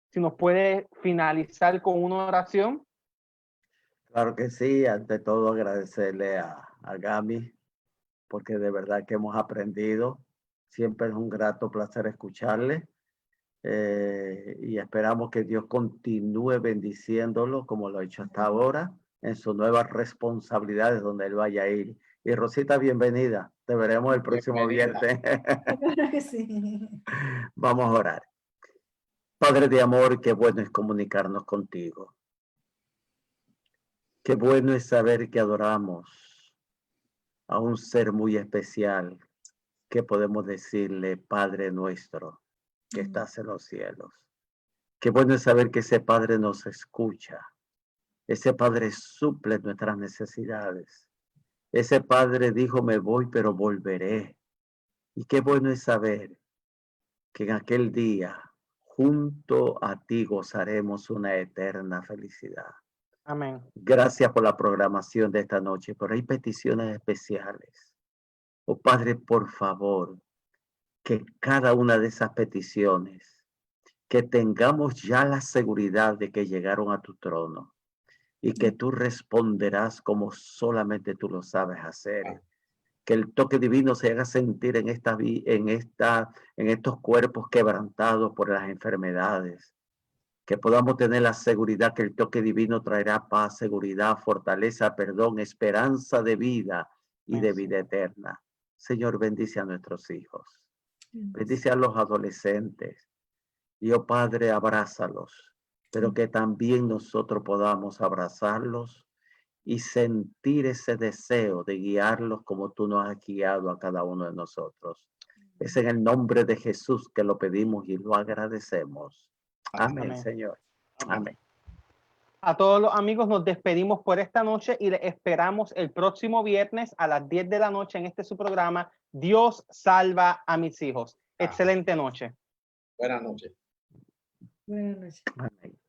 si nos puede finalizar con una oración. Claro que sí. Ante todo, agradecerle a Gami, porque de verdad que hemos aprendido. Siempre es un grato placer escucharle. Y esperamos que Dios continúe bendiciéndolo como lo ha hecho hasta ahora en sus nuevas responsabilidades donde él vaya a ir. Y Rosita, bienvenida. Te veremos el próximo viernes. Claro que sí. Vamos a orar. Padre de amor, qué bueno es comunicarnos contigo. Qué bueno es saber que adoramos a un ser muy especial, que podemos decirle Padre nuestro que estás en los cielos. Qué bueno es saber que ese Padre nos escucha. Ese Padre suple nuestras necesidades. Ese Padre dijo, me voy, pero volveré. Y qué bueno es saber que en aquel día, junto a ti, gozaremos una eterna felicidad. Amén. Gracias por la programación de esta noche, pero hay peticiones especiales. Oh Padre, por favor, que cada una de esas peticiones, que tengamos ya la seguridad de que llegaron a tu trono y que tú responderás como solamente tú lo sabes hacer. Que el toque divino se haga sentir en estos cuerpos quebrantados por las enfermedades. Que podamos tener la seguridad que el toque divino traerá paz, seguridad, fortaleza, perdón, esperanza de vida y de vida eterna. Señor, bendice a nuestros hijos. Bendice a los adolescentes. Dios Padre, abrázalos, pero que también nosotros podamos abrazarlos y sentir ese deseo de guiarlos como tú nos has guiado a cada uno de nosotros. Es en el nombre de Jesús que lo pedimos y lo agradecemos. Amén, Señor. Amén. A todos los amigos nos despedimos por esta noche y les esperamos el próximo viernes a las 10 de la noche en su programa Dios salva a mis hijos. Excelente noche. Buenas noches. Buenas noches. Amén.